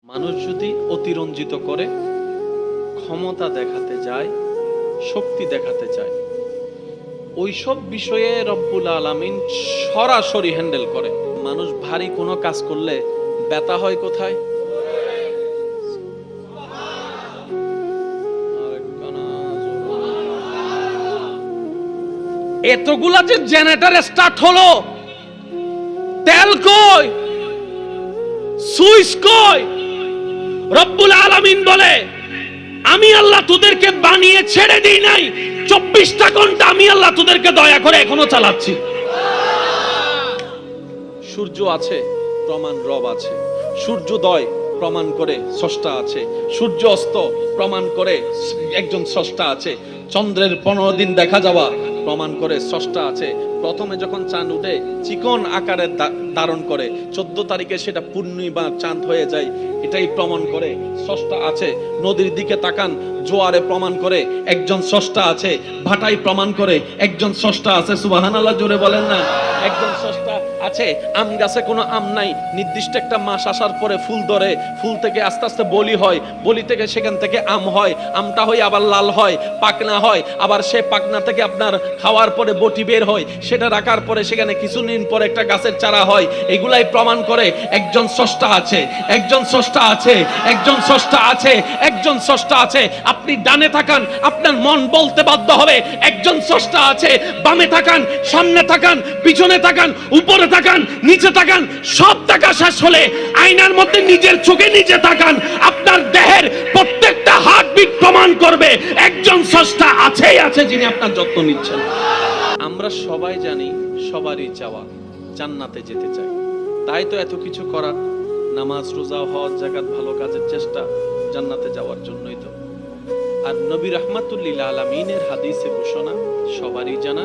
মানুষ যদি অতিরঞ্জিত করে, ক্ষমতা দেখাতে যায়, শক্তি দেখাতে চায়, ওইসব বিষয়ে রব্বুল আলামিন সরাসরি হ্যান্ডেল করে। মানুষ ভারী কোনো কাজ করলে ব্যথা হয় কোথায়? এতগুলা যে জেনারেটর স্টার্ট হলো, তেল কই, সুইচ কই? রব্বুল আলামিন বলে, আমি আল্লাহ তোদেরকে বানিয়ে ছেড়ে দিই নাই, 24টা ঘন্টা আমি আল্লাহ তোদেরকে দয়া করে এখনো চালাচ্ছি। সূর্য আছে, প্রমাণ রব আছে। সূর্যোদয় প্রমাণ করে স্রষ্টা আছে। সূর্য অস্ত প্রমাণ করে একজন স্রষ্টা আছে। চন্দ্রের 15 দিন দেখা যাওয়া প্রমাণ করে স্রষ্টা আছে। প্রথমে যখন চাঁদ উঠে চিকন আকারে ধারণ করে, 14 তারিখে সেটা পূর্ণিমা চাঁদ হয়ে যায়, এটাই প্রমাণ করে স্রষ্টা আছে। নদীর দিকে তাকান, জোয়ারে প্রমাণ করে একজন স্রষ্টা আছে। ভাটাই প্রমাণ করে একজন স্রষ্টা আছে। সুবহানাল্লাহ জোরে বলেন না। একজন স্রষ্টা আছে। আম গাছে কোনো আম নাই, নির্দিষ্ট একটা মাস আসার পরে ফুল ধরে, ফুল থেকে আস্তে আস্তে বলি হয়, বলি থেকে সেখান থেকে আম হয়, আমটা হয়ে আবার লাল হয়, পাকনা হয়, আবার সে পাকনা থেকে আপনার খাওয়ার পরে বটি বের হয়, সেটা রাখার পরে সেখানে কিছুদিন পরে একটা গাছের চারা হয়। এগুলাই প্রমাণ করে একজন স্রষ্টা আছে, একজন স্রষ্টা আছে, একজন স্রষ্টা আছে, একজন স্রষ্টা আছে। আপনি ডানে তাকান, আপনার মন বলতে বাধ্য হবে একজন স্রষ্টা আছে। বামে তাকান, সামনে তাকান, পিছনে তাকান, উপরে তাকান, নিচে তাকান, সব দেখা শেষ হলে আয়নার মধ্যে নিজের চোখে নিজে তাকান, আপনার দেহের প্রত্যেকটা হার্টবিট প্রমাণ করবে একজন স্রষ্টা আছেই আছে, যিনি আপনার যত্ন নিচ্ছেন। আমরা সবাই জানি সবারই চাওয়া জান্নাতে যেতে চাই, তাই তো এত কিছু করার, নামাজ, রোজা, হজ, যাকাত, ভালো কাজের চেষ্টা, জান্নাতে যাওয়ার জন্যই তো। আর নবী রাহমাতুল লিল আলামিনের হাদিসে ঘোষণা সবারই জানা,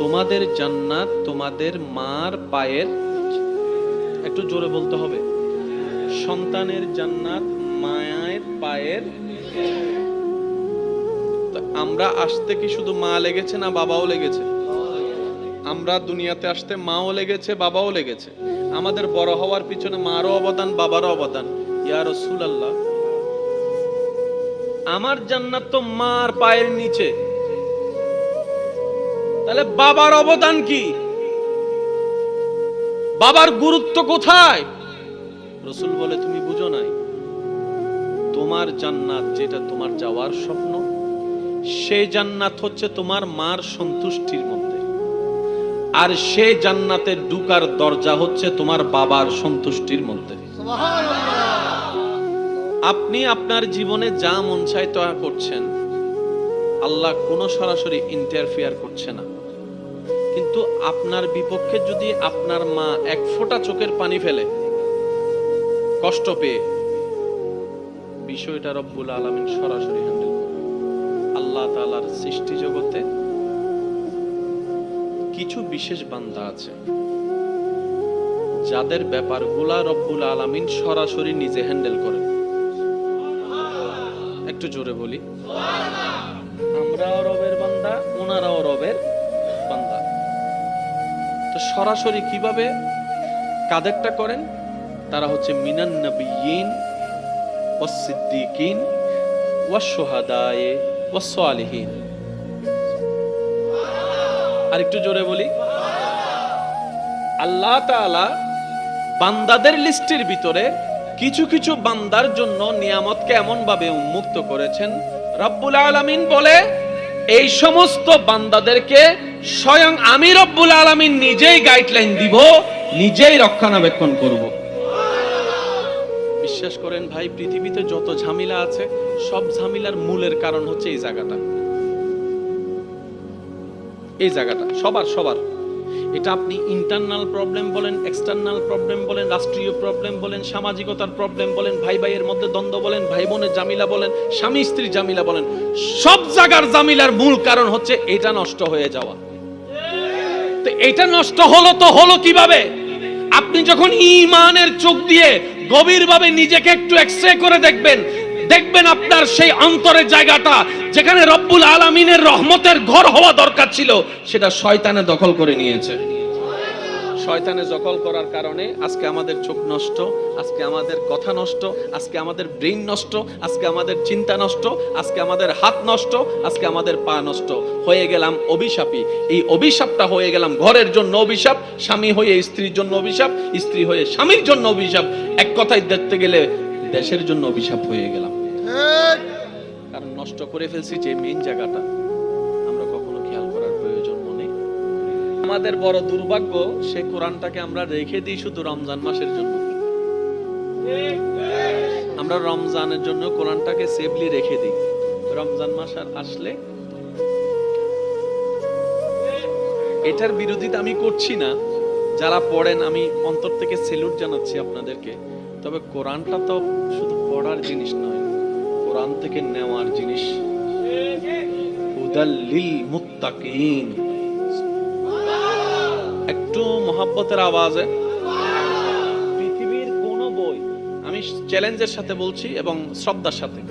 তোমাদের জান্নাত তোমাদের মার পায়ের, একটু জোরে বলতে হবে, সন্তানের জান্নাত মায়ের পায়ের। আমরা আসতে কি শুধু মা লেগেছে না বাবাও লেগেছে? আমরা দুনিয়াতে আসতে মাও লেগেছে, বাবাও লেগেছে। আমাদের বড় হওয়ার পিছনে মারও অবদান, বাবারও অবদান। ইয়া রাসূলুল্লাহ, আমার জান্নাত তো মার পায়ের নিচে, তাহলে বাবার অবদান কি? বাবার গুরুত্ব কোথায়? রাসূল বলে, তুমি বুঝো নাই, তোমার জান্নাত যেটা তোমার যাওয়ার স্বপ্ন, সেই জান্নাত হচ্ছে তোমার মার সন্তুষ্টির মধ্যে, আর সেই জান্নাতের ঢোকার দরজা হচ্ছে তোমার বাবার সন্তুষ্টির মধ্যে। আপনি আপনার জীবনে যা মন চায় তা করছেন, আল্লাহ কোনো সরাসরি ইন্টারফিয়ার করছে না, কিন্তু আপনার বিপক্ষে যদি আপনার মা এক ফোঁটা চোখের পানি ফেলে কষ্ট পেয়ে, বিষয়টা রব্বুল আলামিন সরাসরি হ্যান্ডেল করে। আল্লাহ তাআলার সৃষ্টি জগতে কিছু বিশেষ বান্দা আছে যাদের ব্যাপারগুলা রব্বুল আলামিন সরাসরি নিজে হ্যান্ডেল করে। একটু জোরে বলি, আমরাও রবের বান্দা, ওনারাও রবের বান্দা। তো সরাসরি কিভাবে কাদেরটা করেন? তারা হচ্ছে মিনান নবিয়্যিন ওয়াস সিদ্দিকিন ওয়াস শুহাদায়ে ওয়াস সালিহিন। আর একটু জোরে বলি, আল্লাহ তাআলা বান্দাদের লিস্টের ভিতরে কিছু কিছু বান্দার জন্য নিয়ামতকে এমন ভাবে উন্মুক্ত করেছেন, রব্বুল আলামিন বলে এই সমস্ত বান্দাদেরকে স্বয়ং আমি রব্বুল আলামিন নিজেই গাইডলাইন দিব, নিজেই রক্ষণাবেক্ষণ করব। বিশ্বাস করেন ভাই, পৃথিবীতে যত ঝামেলা আছে সব ঝামেলার মূলের কারণ হচ্ছে এই জায়গাটা, এই জায়গাটা সবার। এটা আপনি ইন্টারনাল প্রবলেম বলেন, এক্সটার্নাল প্রবলেম বলেন, রাষ্ট্রীয় প্রবলেম বলেন, সামাজিকতার প্রবলেম বলেন, ভাই ভাইয়ের মধ্যে দ্বন্দ্ব বলেন, ভাই বোনের জামিলা বলেন, স্বামী স্ত্রীর জামিলা বলেন, সব জায়গার জামিলার মূল কারণ হচ্ছে এটা নষ্ট হয়ে যাওয়া। তো এটা নষ্ট হলো তো হলো কিভাবে? আপনি যখন ঈমানের চোখ দিয়ে গভীরভাবে নিজেকে একটু এক্সরে করে দেখবেন আপনার সেই অন্তরের জায়গাটা যেখানে রব্বুল আলামিনের রহমতের ঘর হওয়া দরকার ছিল, সেটা শয়তানে দখল করে নিয়েছে। শয়তানে দখল করার কারণে আজকে আমাদের চোখ নষ্ট, আজকে আমাদের কথা নষ্ট, আজকে আমাদের ব্রেইন নষ্ট, আজকে আমাদের চিন্তা নষ্ট, আজকে আমাদের হাত নষ্ট, আজকে আমাদের পা নষ্ট, হয়ে গেলাম অভিশাপী। এই অভিশাপটা হয়ে গেলাম ঘরের জন্য অভিশাপ, স্বামী হয়ে স্ত্রীর জন্য অভিশাপ, স্ত্রী হয়ে স্বামীর জন্য অভিশাপ, এক কথায় দেখতে গেলে দেশের জন্য অভিশাপ হয়ে গেলাম। কারণ নষ্ট করে ফেলছি যে মেইন জায়গাটা, আমরা কখনো খেয়াল করার প্রয়োজন মনে। আমাদের বড় দুর্ভাগ্য, সে কোরআনটাকে আমরা রেখে দিই শুধু রমজান মাসের জন্য। আমরা রমজানের জন্য কোরআনটাকে সেফলি রেখে দিই, রমজান মাস আর আসলে এটার বিরোধিতা আমি করছি না, যারা পড়েন আমি অন্তর থেকে সেলুট জানাচ্ছি আপনাদেরকে। তবে কোরআনটা তো শুধু পড়ার জিনিস নয়, কোরআন থেকে নেওয়ার জিনিস। হুদাল লিল মুত্তাকিন। একটু মহাব্বতের আওয়াজে, পৃথিবীর কোন বই, আমি চ্যালেঞ্জের সাথে বলছি এবং শ্রদ্ধার সাথে,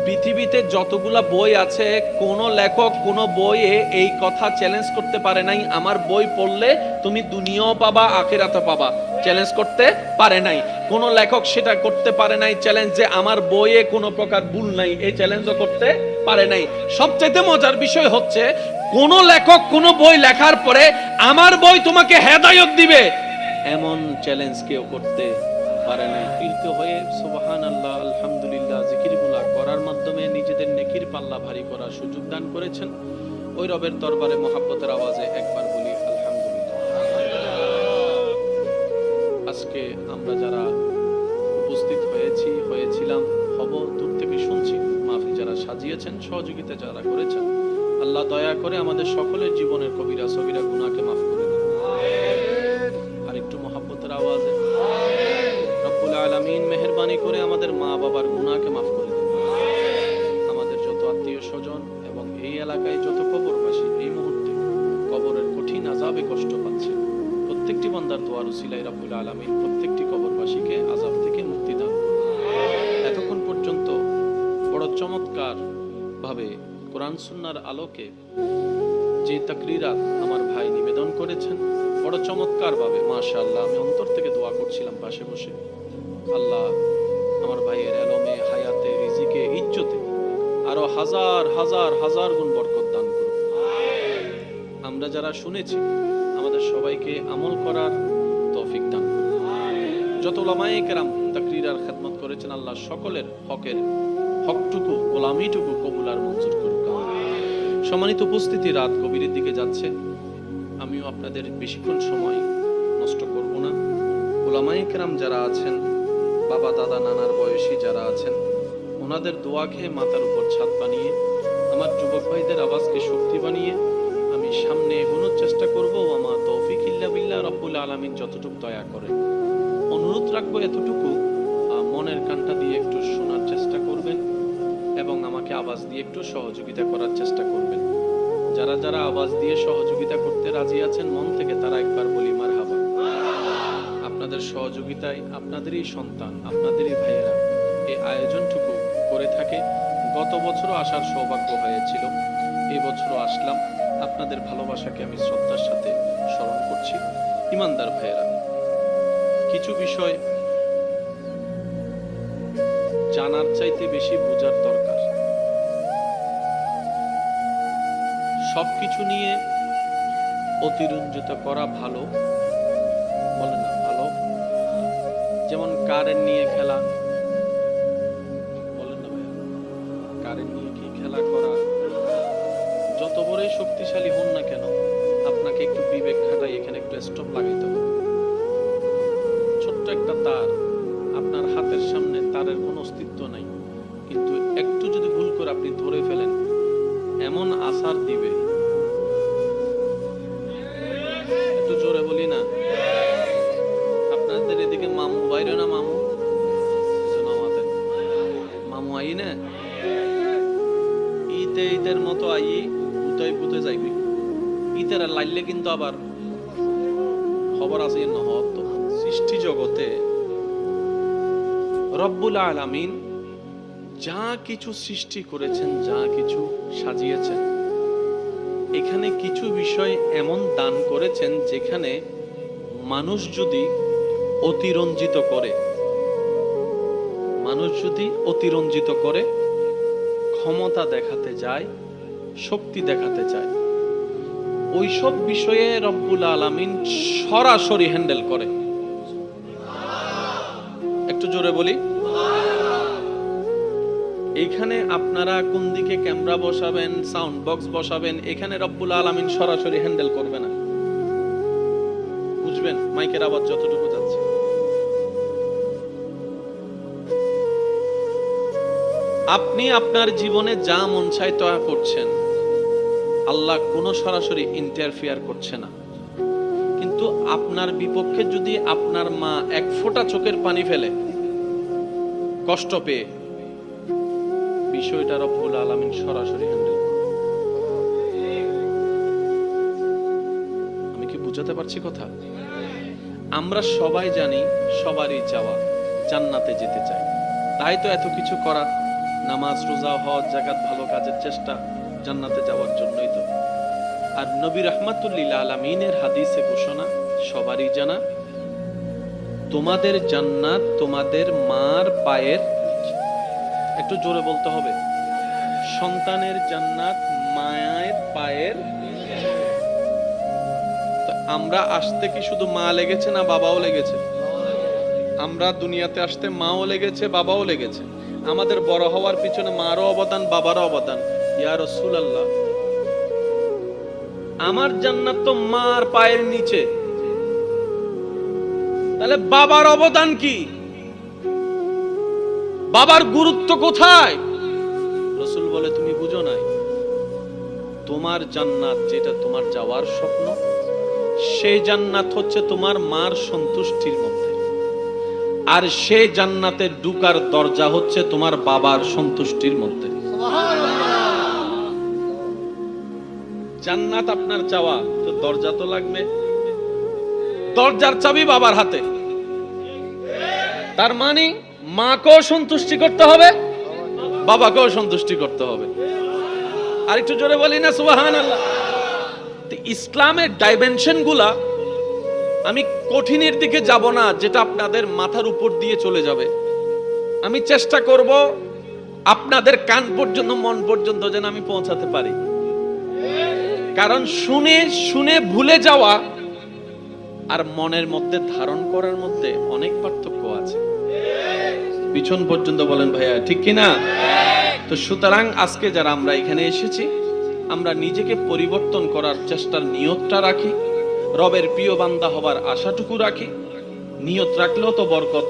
পৃথিবীতে যতগুলা বই আছে কোন লেখক কোন বইয়ে এই কথা চ্যালেঞ্জ করতে পারে নাই আমার বই পড়লে তুমি দুনিয়াও পাবা আখিরাতও পাবা, চ্যালেঞ্জ করতে পারে নাই। কোন লেখক সেটা করতে পারে নাই চ্যালেঞ্জ যে আমার বইয়ে কোনো প্রকার ভুল নাই, এই চ্যালেঞ্জও করতে পারে নাই। সবচেয়ে মজার বিষয় হচ্ছে কোন লেখক কোন বই লেখার পরে আমার বই তোমাকে হেদায়েত দিবে এমন চ্যালেঞ্জ কেউ করতে পারে নাই। কিন্তু হয়ে সুবহানাল্লাহ আলহামদুলিল্লাহ জিকিরগুলা করার মাধ্যমে নিজেদের নেকির পাল্লা ভারী করার সুযোগ দান করেছেন। ওই রবের দরবারে মহাব্বতের আওয়াজে একবার বলি আলহামদুলিল্লাহ। আজকে আমরা যারা উপস্থিত হয়েছিলাম, হব, দূর থেকে শুনছি, মাহফিল যারা সাজিয়েছেন, সহযোগিতা যারা করেছেন, আল্লাহ দয়া করে আমাদের সকলের জীবনের কবিরা সগীরা গুনাহকে মাফ করে দিন। আর একটু মহাব্বতের আওয়াজে রব্বুল আলামিন মেহেরবানি করে আমাদের মা বাবার গুনাহকে মাফ করে দিন। আমাদের যত আত্মীয় স্বজন এবং এই এলাকায় যত কবরবাসী এই মুহূর্তে কবরের কঠিন আযাবে কষ্ট পাচ্ছে, প্রত্যেকটি বান্দার দোয়ার উসিলায় রব্বুল আলামিন প্রত্যেকটি কবরবাসীকে আযাব থেকে মুক্তি দান করুন। এতক্ষণ পর্যন্ত বড় চমৎকার ভাবে কোরআন সুন্নাহর আলোকে যে তাকরিরাত আমার ভাই নিবেদন করেছেন, বড় চমৎকার ভাবে মাশাআল্লাহ, আমি অন্তর থেকে দোয়া করছিলাম পাশে বসে, আল্লাহ আমার ভাইয়ের এলমে, হায়াতে, রিজিকে, ইজ্জতে আরো হাজার হাজার হাজার গুণ বরকত দান করুন। আমরা যারা শুনেছি আমাদের সবাইকে আমল করার তৌফিক দান করুন। যত উলামায়ে কেরাম তাকরিরার খেদমত করেছেন, আল্লাহ সকলের হকটুকু, গোলামিটুকু কবুল আর মঞ্জুর করুন। সম্মানিত উপস্থিতি, রাত গভীরের দিকে যাচ্ছে, আমিও আপনাদের বেশিক্ষণ সময় নষ্ট করব না। উলামায়ে কেরাম যারা আছেন, বাবা দাদা নানার বয়সী যারা আছেন, ওনাদের দোয়া খেয়ে মাথার উপর ছাদ বানিয়ে আমার যুবক ভাইদের আওয়াজকে শক্তি বানিয়ে আমি সামনে এগোনোর চেষ্টা করব। আমার তৌফিক ইল্লা বিল্লাহ, রব্বুল আলামিন যতটুকু দয়া করেন। অনুরোধ রাখবো এতটুকু, মনের কানটা দিয়ে একটু শোনার চেষ্টা করবেন এবং আমাকে আওয়াজ দিয়ে একটু সহযোগিতা করার চেষ্টা করবেন। যারা যারা আওয়াজ দিয়ে সহযোগিতা করতে রাজি আছেন মন থেকে, তারা একবার বলি মারহাবা। আপনাদের সহযোগিতায় আপনাদেরই সন্তান, আপনাদেরই ভাইয়েরা এই আয়োজনটুকু করে থাকে। গত বছরও আসার সৌভাগ্য হয়েছিল, এই বছরও আসলাম। আপনাদের ভালোবাসাকে আমি শ্রদ্ধার সাথে স্মরণ করছি। ইমানদার ভাইয়েরা, কিছু বিষয় জানার চাইতে বেশি বোঝার দরকার। সবকিছু নিয়ে অতিরঞ্জিত করা ভালো, বলে না ভালো? যেমন কারেন্ট নিয়ে খেলা, বলেন না ভাই, কারেন্ট নিয়ে কি খেলা করা? যত বড়ই শক্তিশালী হন না কেন, আপনাকে একটু বিবেক খাটাই এখানে একটু স্টপ লাগাইতে হবে। ছোট্ট একটা তার, আপনার হাতের সামনে তারের কোনো অস্তিত্ব নাই, কিন্তু একটু যদি ভুল করে আপনি ধরে ফেলেন, এমন আসার দিবে। একটু জোরে বলি না? আপনাদের এদিকে মামু বাইরে না? মামু মামু আই না, ঈদের মতো আই পুতাই পুতে যাইবি। ঈদের লাইলে কিন্তু আবার খবর আছে না। সৃষ্টি জগতে রব্বুল আলামিন যা কিছু সৃষ্টি করেছেন, যা কিছু সাজিয়েছেন, এখানে কিছু বিষয় এমন দান করেছেন যেখানে মানুষ যদি অতিরঞ্জিত করে, ক্ষমতা দেখাতে যায়, শক্তি দেখাতে চায়, ওইসব বিষয়ে রব্বুল আলামিন সরাসরি হ্যান্ডেল করে। একটু জোরে বলি। এইখানে আপনারা কোন দিকে ক্যামেরা বসাবেন, সাউন্ড বক্স বসাবেন, এখানে রব্বুল আলামিন সরাসরি হ্যান্ডেল করবে না। বুঝবেন মাইকের আওয়াজ যতটুকু যাচ্ছে। আপনি আপনার জীবনে যা মন চায় তা করছেন, আল্লাহ কোনো সরাসরি ইন্টারফিয়ার করছে না। কিন্তু আপনার বিপক্ষে যদি আপনার মা এক ফোঁটা চোখের পানি ফেলে কষ্ট পেয়ে, বিষয়টা রব্বুল আলামিন সরাসরি হ্যান্ডেল করে। আমি কি বুঝাতে পারছি কথা? আমরা সবাই জানি সবারই চাওয়া জান্নাতে যেতে চাই, তাই তো এত কিছু করা, নামাজ, রোজা, হজ, যাকাত, ভালো কাজের চেষ্টা, জান্নাতে যাওয়ার জন্যই তো। আর নবী রাহমাতুল লিল আলামিনের হাদিসে ঘোষণা সবারই জানা, তোমাদের জান্নাত তোমাদের মার পায়ের, একটু জোরে বলতে হবে, সন্তানের জান্নাত মায়ের পায়ের। আমরা আসতে কি শুধু মা লেগেছে না বাবাও লেগেছে? আমরা দুনিয়াতে আসতে মাও লেগেছে, বাবাও লেগেছে। আমাদের বড় হওয়ার পিছনে মারও অবদান, বাবারও অবদান। ইয়া রাসূলুল্লাহ, আমার জান্নাত তো মার পায়ের নিচে, তাহলে বাবার অবদান কি? বাবার গুরুত্ব কোথায়? রাসূল বলে, তুমি বুঝো নাই, তোমার জান্নাত যেটা তোমার যাওয়ার স্বপ্ন, সেই জান্নাত হচ্ছে তোমার মার সন্তুষ্টির মধ্যে, আর সেই জান্নাতে ঢোকার দরজা হচ্ছে তোমার বাবার সন্তুষ্টির মধ্যে। জান্নাত আপনার চাওয়া, তো দরজা তো লাগবে, দরজার চাবি বাবার হাতে। তার মানে মাকেও সন্তুষ্টি করতে হবে, বাবাকেও সন্তুষ্টি করতে হবে। আর একটু জোরে বলি না সুবহানাল্লাহ। ইসলামের ডাইমেনশন গুলা, আমি কঠিনের দিকে যাব না যেটা আপনাদের মাথার উপর দিয়ে চলে যাবে। আমি চেষ্টা করব আপনাদের কান পর্যন্ত, মন পর্যন্ত যেন আমি পৌঁছাতে পারি। কারণ শুনে শুনে ভুলে যাওয়া আর মনের মধ্যে ধারণ করার মধ্যে অনেক পার্থক্য আছে। পিছন পর্যন্ত বলেন ভাইয়া, ঠিক কিনা? তো সুতরাং আজকে যারা আমরা এখানে এসেছি, আমরা নিজেকে পরিবর্তন করার চেষ্টার নিয়তটা রাখি, রবের প্রিয় বান্দা হবার আশাটুকু রাখি। নিয়ত রাখলেও তো বরকত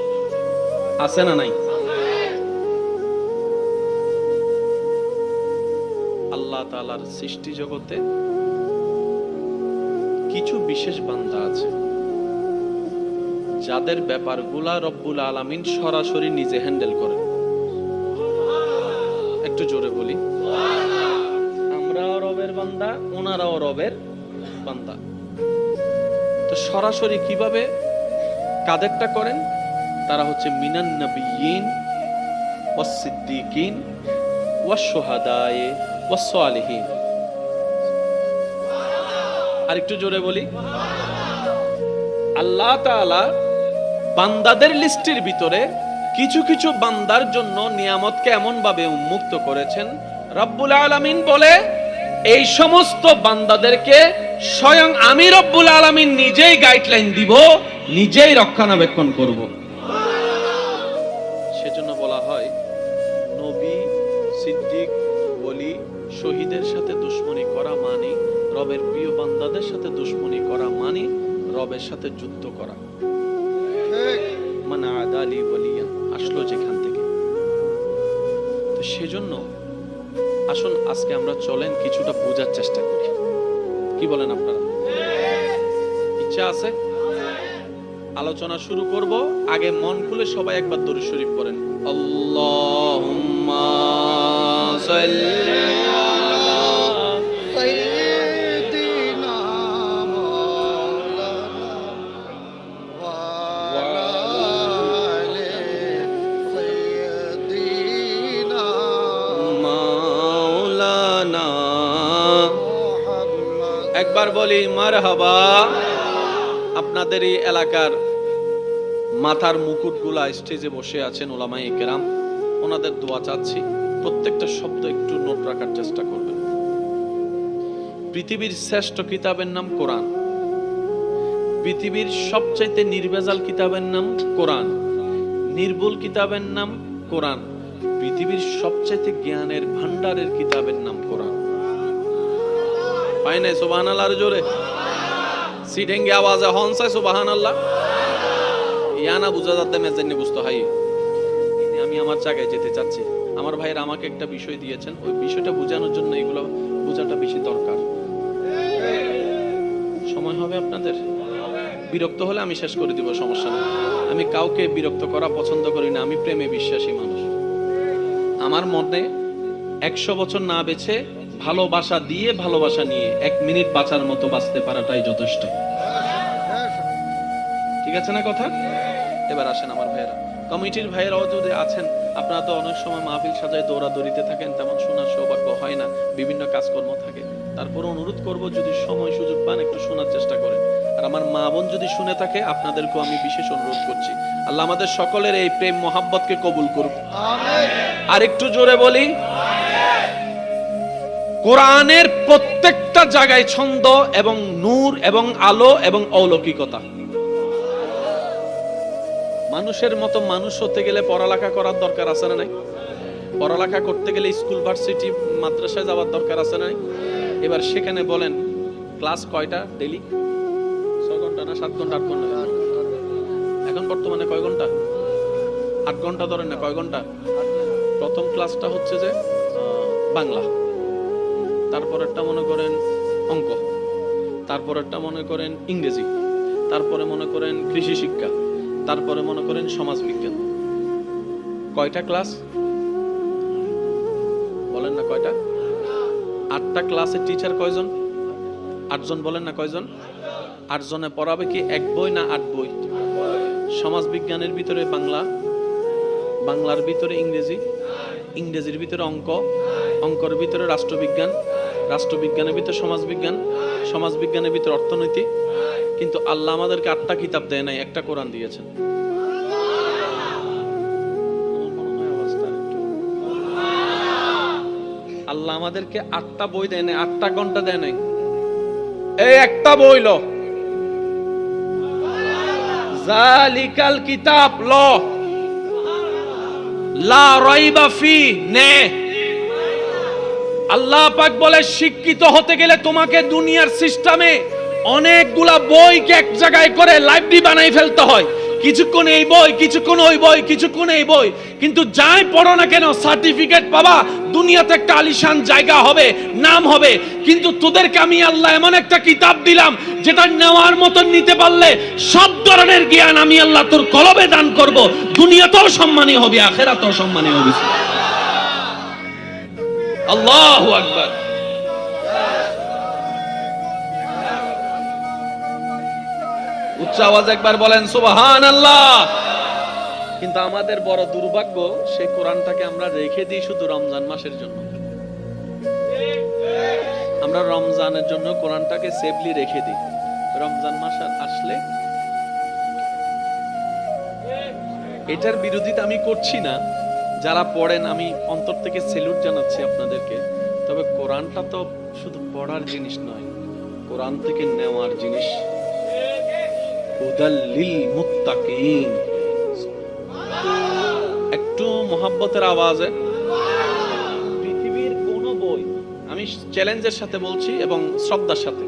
আছে না নাই? আল্লাহ তাআলার সৃষ্টি জগতে কিছু বিশেষ বান্দা আছে যাদের ব্যাপারগুলা রব্বুল আলামিন সরাসরি নিজে হ্যান্ডেল করেন। একটু জোরে বলি। আমরাও রবের বান্দা, ওনারাও রবের বান্দা। তো সরাসরি কিভাবে কাদেরটা করেন? তারা হচ্ছে মিনান নবিয়্যিন ওয়াস সিদ্দিকিন ওয়াস শুহাদায়ে ওয়াস সালিহিন। আর একটু জোরে বলি। আল্লাহ তাআলা বান্দাদের লিস্টের ভিতরে কিছু কিছু বান্দার জন্য নিয়ামতকে এমন ভাবে উন্মুক্ত করেছেন, রব্বুল আলামিন বলে এই সমস্ত বান্দাদেরকে স্বয়ং আমি রব্বুল আলামিন নিজেই গাইডলাইন দিব, নিজেই রক্ষণাবেক্ষণ করব। সেজন্য বলা হয় নবী, সিদ্দিক, ওলি, শহীদের সাথে দুশমনি করা মানে, রবের প্রিয় বান্দাদের সাথে দুশমনি করা মানে রবের সাথে যুদ্ধ করা। মান আদালি ওয়ালিয়ান আসলো যেখান থেকে। তো সেজন্য আসুন আজকে আমরা চলেন কিছুটা বোঝার চেষ্টা করি। কি বলেন আপনারা? ইচ্ছা আছে? আলোচনা শুরু করব। আগে মন খুলে সবাই একবার দরুদ শরীফ পড়েন। আল্লাহুম্মা সাল্লি আলা সাইয়্যিদিনা মাওলানা ওয়া আলি সাইয়্যিদিনা মাওলানা মুহাম্মদ। একবার বলি মারহাবা। আপনাদের এই এলাকার মাথার মুকুটগুলা স্টেজে বসে আছেন উলামায়ে কেরাম, ওনাদের দোয়া চাচ্ছি। প্রত্যেকটা শব্দ একটু নোট রাখার চেষ্টা করবেন। পৃথিবীর শ্রেষ্ঠ কিতাবের নাম কোরআন, পৃথিবীর সবচাইতে নির্ভেজাল কিতাবের নাম কোরআন, নির্ভুল কিতাবের নাম কোরআন, পৃথিবীর সবচাইতে জ্ঞানের ভান্ডারের কিতাবের নাম কোরআন। পাই নাই সুবহানাল্লাহ আর জোরে সিটেঙ্গে আওয়াজে হনসাই সুবহানাল্লাহ। ইয়ানা বুঝা যাতে মেজান্নি বুঝতে হয়। আমি আমার জায়গায় যেতে চাচ্ছি। আমার ভাইয়ের আমাকে একটা বিষয় দিয়েছেন, ওই বিষয়টা বোঝানোর জন্য এগুলো বোঝাটা বেশি দরকার। সময় হবে আপনাদের? বিরক্ত হলে আমি শেষ করে দিব, সমস্যা নেই। আমি কাউকে বিরক্ত করা পছন্দ করি না, আমি প্রেমে বিশ্বাসী মানুষ। আমার মনে 100 বছর না বেঁচে ভালোবাসা দিয়ে ভালোবাসা নিয়ে 1 মিনিট বাঁচার মতো বাঁচতে পারাটাই যথেষ্ট। ঠিক আছে না কথা? এবার আসেন আমার ভাইয়েরা, কমিটির ভাইয়েরাও যদি আছেন, আপনারা তো অনেক সময় মাহফিল সাজায় দৌড়াদৌড়িতে থাকেন, তেমন শোনার সৌভাগ্য হয় না, বিভিন্ন কাজকর্ম থাকে। তারপর অনুরোধ করব, যদি সময় সুযোগ পান একটু শোনার চেষ্টা করেন। আর আমার মা বোন যদি শুনে থাকে, আপনাদেরকেও আমি বিশেষ অনুরোধ করছি, আল্লাহ আমাদের সকলের এই প্রেম মোহাব্বতকে কবুল করুক। আমিন। আর একটু জোরে বলি আমিন। কোরআনের প্রত্যেকটা জায়গায় ছন্দ এবং নূর এবং আলো এবং অলৌকিকতা। মানুষের মতো মানুষ হতে গেলে পড়ালেখা করার দরকার আছে না নাই? পড়ালেখা করতে গেলে স্কুল ভার্সিটি মাদ্রাসায় যাওয়ার দরকার আছে না নাই? এবার সেখানে বলেন ক্লাস কয়টা ডেইলি? 6 ঘন্টা না 7 ঘন্টা 8 ঘন্টা? এখন বর্তমানে কয় ঘন্টা? 8 ঘন্টা ধরেন না, কয় ঘন্টা? প্রথম ক্লাসটা হচ্ছে যে বাংলা, তারপরেরটা মনে করেন অঙ্ক, তারপরেরটা মনে করেন ইংরেজি, তারপরে মনে করেন কৃষি শিক্ষা, তারপরে মনে করেন সমাজ বিজ্ঞান। কয়টা ক্লাস বলেন না? কয়টা? 8টা ক্লাসের টিচার কয়জন? 8 জন। বলেন না কয়জন? 8 জনে পড়াবে কি 1 বই না 8 বই? সমাজ বিজ্ঞানের ভিতরে বাংলা, বাংলার ভিতরে ইংরেজি, ইংরেজির ভিতরে অঙ্ক, অঙ্কের ভিতরে রাষ্ট্রবিজ্ঞান, রাষ্ট্রবিজ্ঞানের ভিতরে সমাজ বিজ্ঞান, সমাজ বিজ্ঞানের ভিতরে অর্থনীতি। কিন্তু আল্লাহ আমাদেরকে 8টা কিতাব দেয় নাই, একটা কোরআন দিয়েছেন। আল্লাহ আমাদেরকে 8টা বই দেয় নাই, 8টা ঘন্টা দেয় নাই, এই একটা বই লো, জালিকাল কিতাব ল লা রাইবা ফি নে। আল্লাহ পাক বলে শিক্ষিত হতে গেলে তোমাকে দুনিয়ার সিস্টেমে অনেকগুলা বইকে এক জায়গায় করে লাইব্রেরি বানাই ফেলতে হয়। কিছুক্ষণ এই বই, কিছুক্ষণ ওই বই, কিছুক্ষণ এই বই, কিন্তু যাই পড়ো না কেন সার্টিফিকেট পাবা, দুনিয়াতে একটা আলিশান জায়গা হবে, নাম হবে। কিন্তু তোদেরকে আমি আল্লাহ এমন একটা কিতাব দিলাম যেটা নেওয়ার মতন নিতে পারলে সব ধরনের জ্ঞান আমি আল্লাহ তোর কলবে দান করব। দুনিয়াতেও সম্মানী হবে, আখিরাতেও সম্মানী হবে। আল্লাহু আকবার। উচ্চ আওয়াজ একবার বলেন সুবহানাল্লাহ। কিন্তু আমাদের বড় দুর্ভাগ্য, সেই কোরআনটাকে আমরা রেখে দিই শুধু রমজান মাসের জন্য। আমরা রমজানের জন্য কোরআনটাকে সেফলি রেখে দিই, রমজান মাস আসলে। এটার বিরোধিতা আমি করছি না, যারা পড়েন আমি অন্তর থেকে সেলুট জানাচ্ছি আপনাদেরকে। তবে কোরআনটা তো শুধু পড়ার জিনিস নয়, কোরআন থেকে নেওয়ার জিনিস। হুদাল লিল মুত্তাকিন। একটু মোহাব্বতের আওয়াজে। পৃথিবীর কোন বই, আমি চ্যালেঞ্জের সাথে বলছি এবং শ্রদ্ধার সাথে,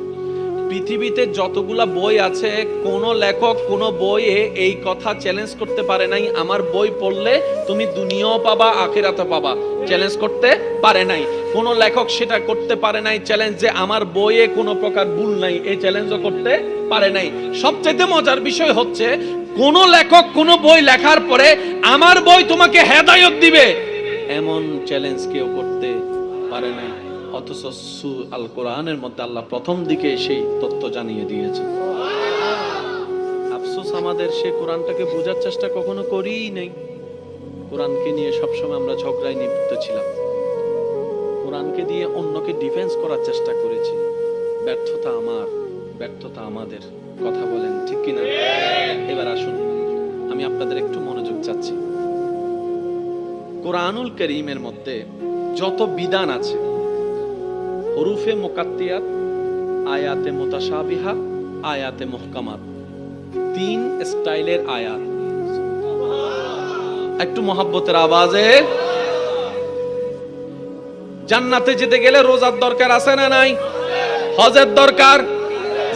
পৃথিবীতে যতগুলা বই আছে কোন লেখক কোন বইয়ে এই কথা চ্যালেঞ্জ করতে পারে নাই আমার বই পড়লে তুমি দুনিয়াও পাবা আখিরাতে পাবা। চ্যালেঞ্জ করতে পারে নাই কোন লেখক, সেটা করতে পারে নাই চ্যালেঞ্জ যে আমার বইয়ে কোনো প্রকার ভুল নাই, এই চ্যালেঞ্জও করতে পারে নাই। সবচেয়ে মজার বিষয় হচ্ছে কোন লেখক কোন বই লেখার পরে আমার বই তোমাকে হেদায়েত দিবে, এমন চ্যালেঞ্জ কেউ করতে পারে নাই। অথচ আল কোরআনের মধ্যে আল্লাহ প্রথম দিকে সেই তথ্য জানিয়ে দিয়েছে। আফসোস আমাদের সে কোরআনটাকে বোঝার চেষ্টা কখনো করিই নাই। কোরআনকে নিয়ে সবসময় আমরা ঝগড়ায় নিযুক্ত ছিলাম, কোরআনকে দিয়ে অন্যকে ডিফেন্স করার চেষ্টা করেছি। ব্যর্থতা আমার, ব্যর্থতা আমাদের। কথা বলেন ঠিক কিনা? এবার আসুন, আমি আপনাদের একটু মনোযোগ চাচ্ছি। কোরআনুল কারীমের মধ্যে যত বিধান আছে, হরুফে মুকাত্তিয়াত, আয়াতে মুতাশাবিহা, আয়াতে মুহকামাত, 3 স্টাইলের আয়াত। একটু মহব্বতের আওয়াজে। জান্নাতে যেতে গেলে রোজার দরকার আছে না নাই? হজের দরকার,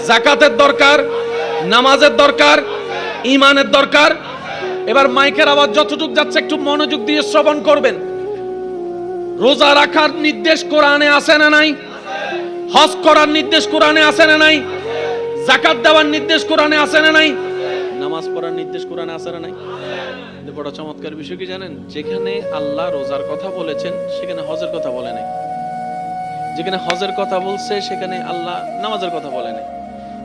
যাকাতের দরকার, নামাজের দরকার, ঈমানের দরকার। এবার মাইকের আওয়াজ যতটুকু যাচ্ছে একটু মনোযোগ দিয়ে শ্রবণ করবেন। রোজা রাখার নির্দেশ কোরআনে আছে না নাই? হজ করার নির্দেশ কোরআনে আছে না নাই? যাকাত দেওয়ার নির্দেশ কোরআনে আছে না নাই? নামাজ পড়ার নির্দেশ কোরআনে আছে না নাই? বড় চমৎকার বিষয় কি জানেন? যেখানে আল্লাহ রোজার কথা বলেছেন সেখানে হজের কথা বলে নাই। যেখানে হজের কথা বলছে সেখানে আল্লাহ নামাজের কথা বলে নাই।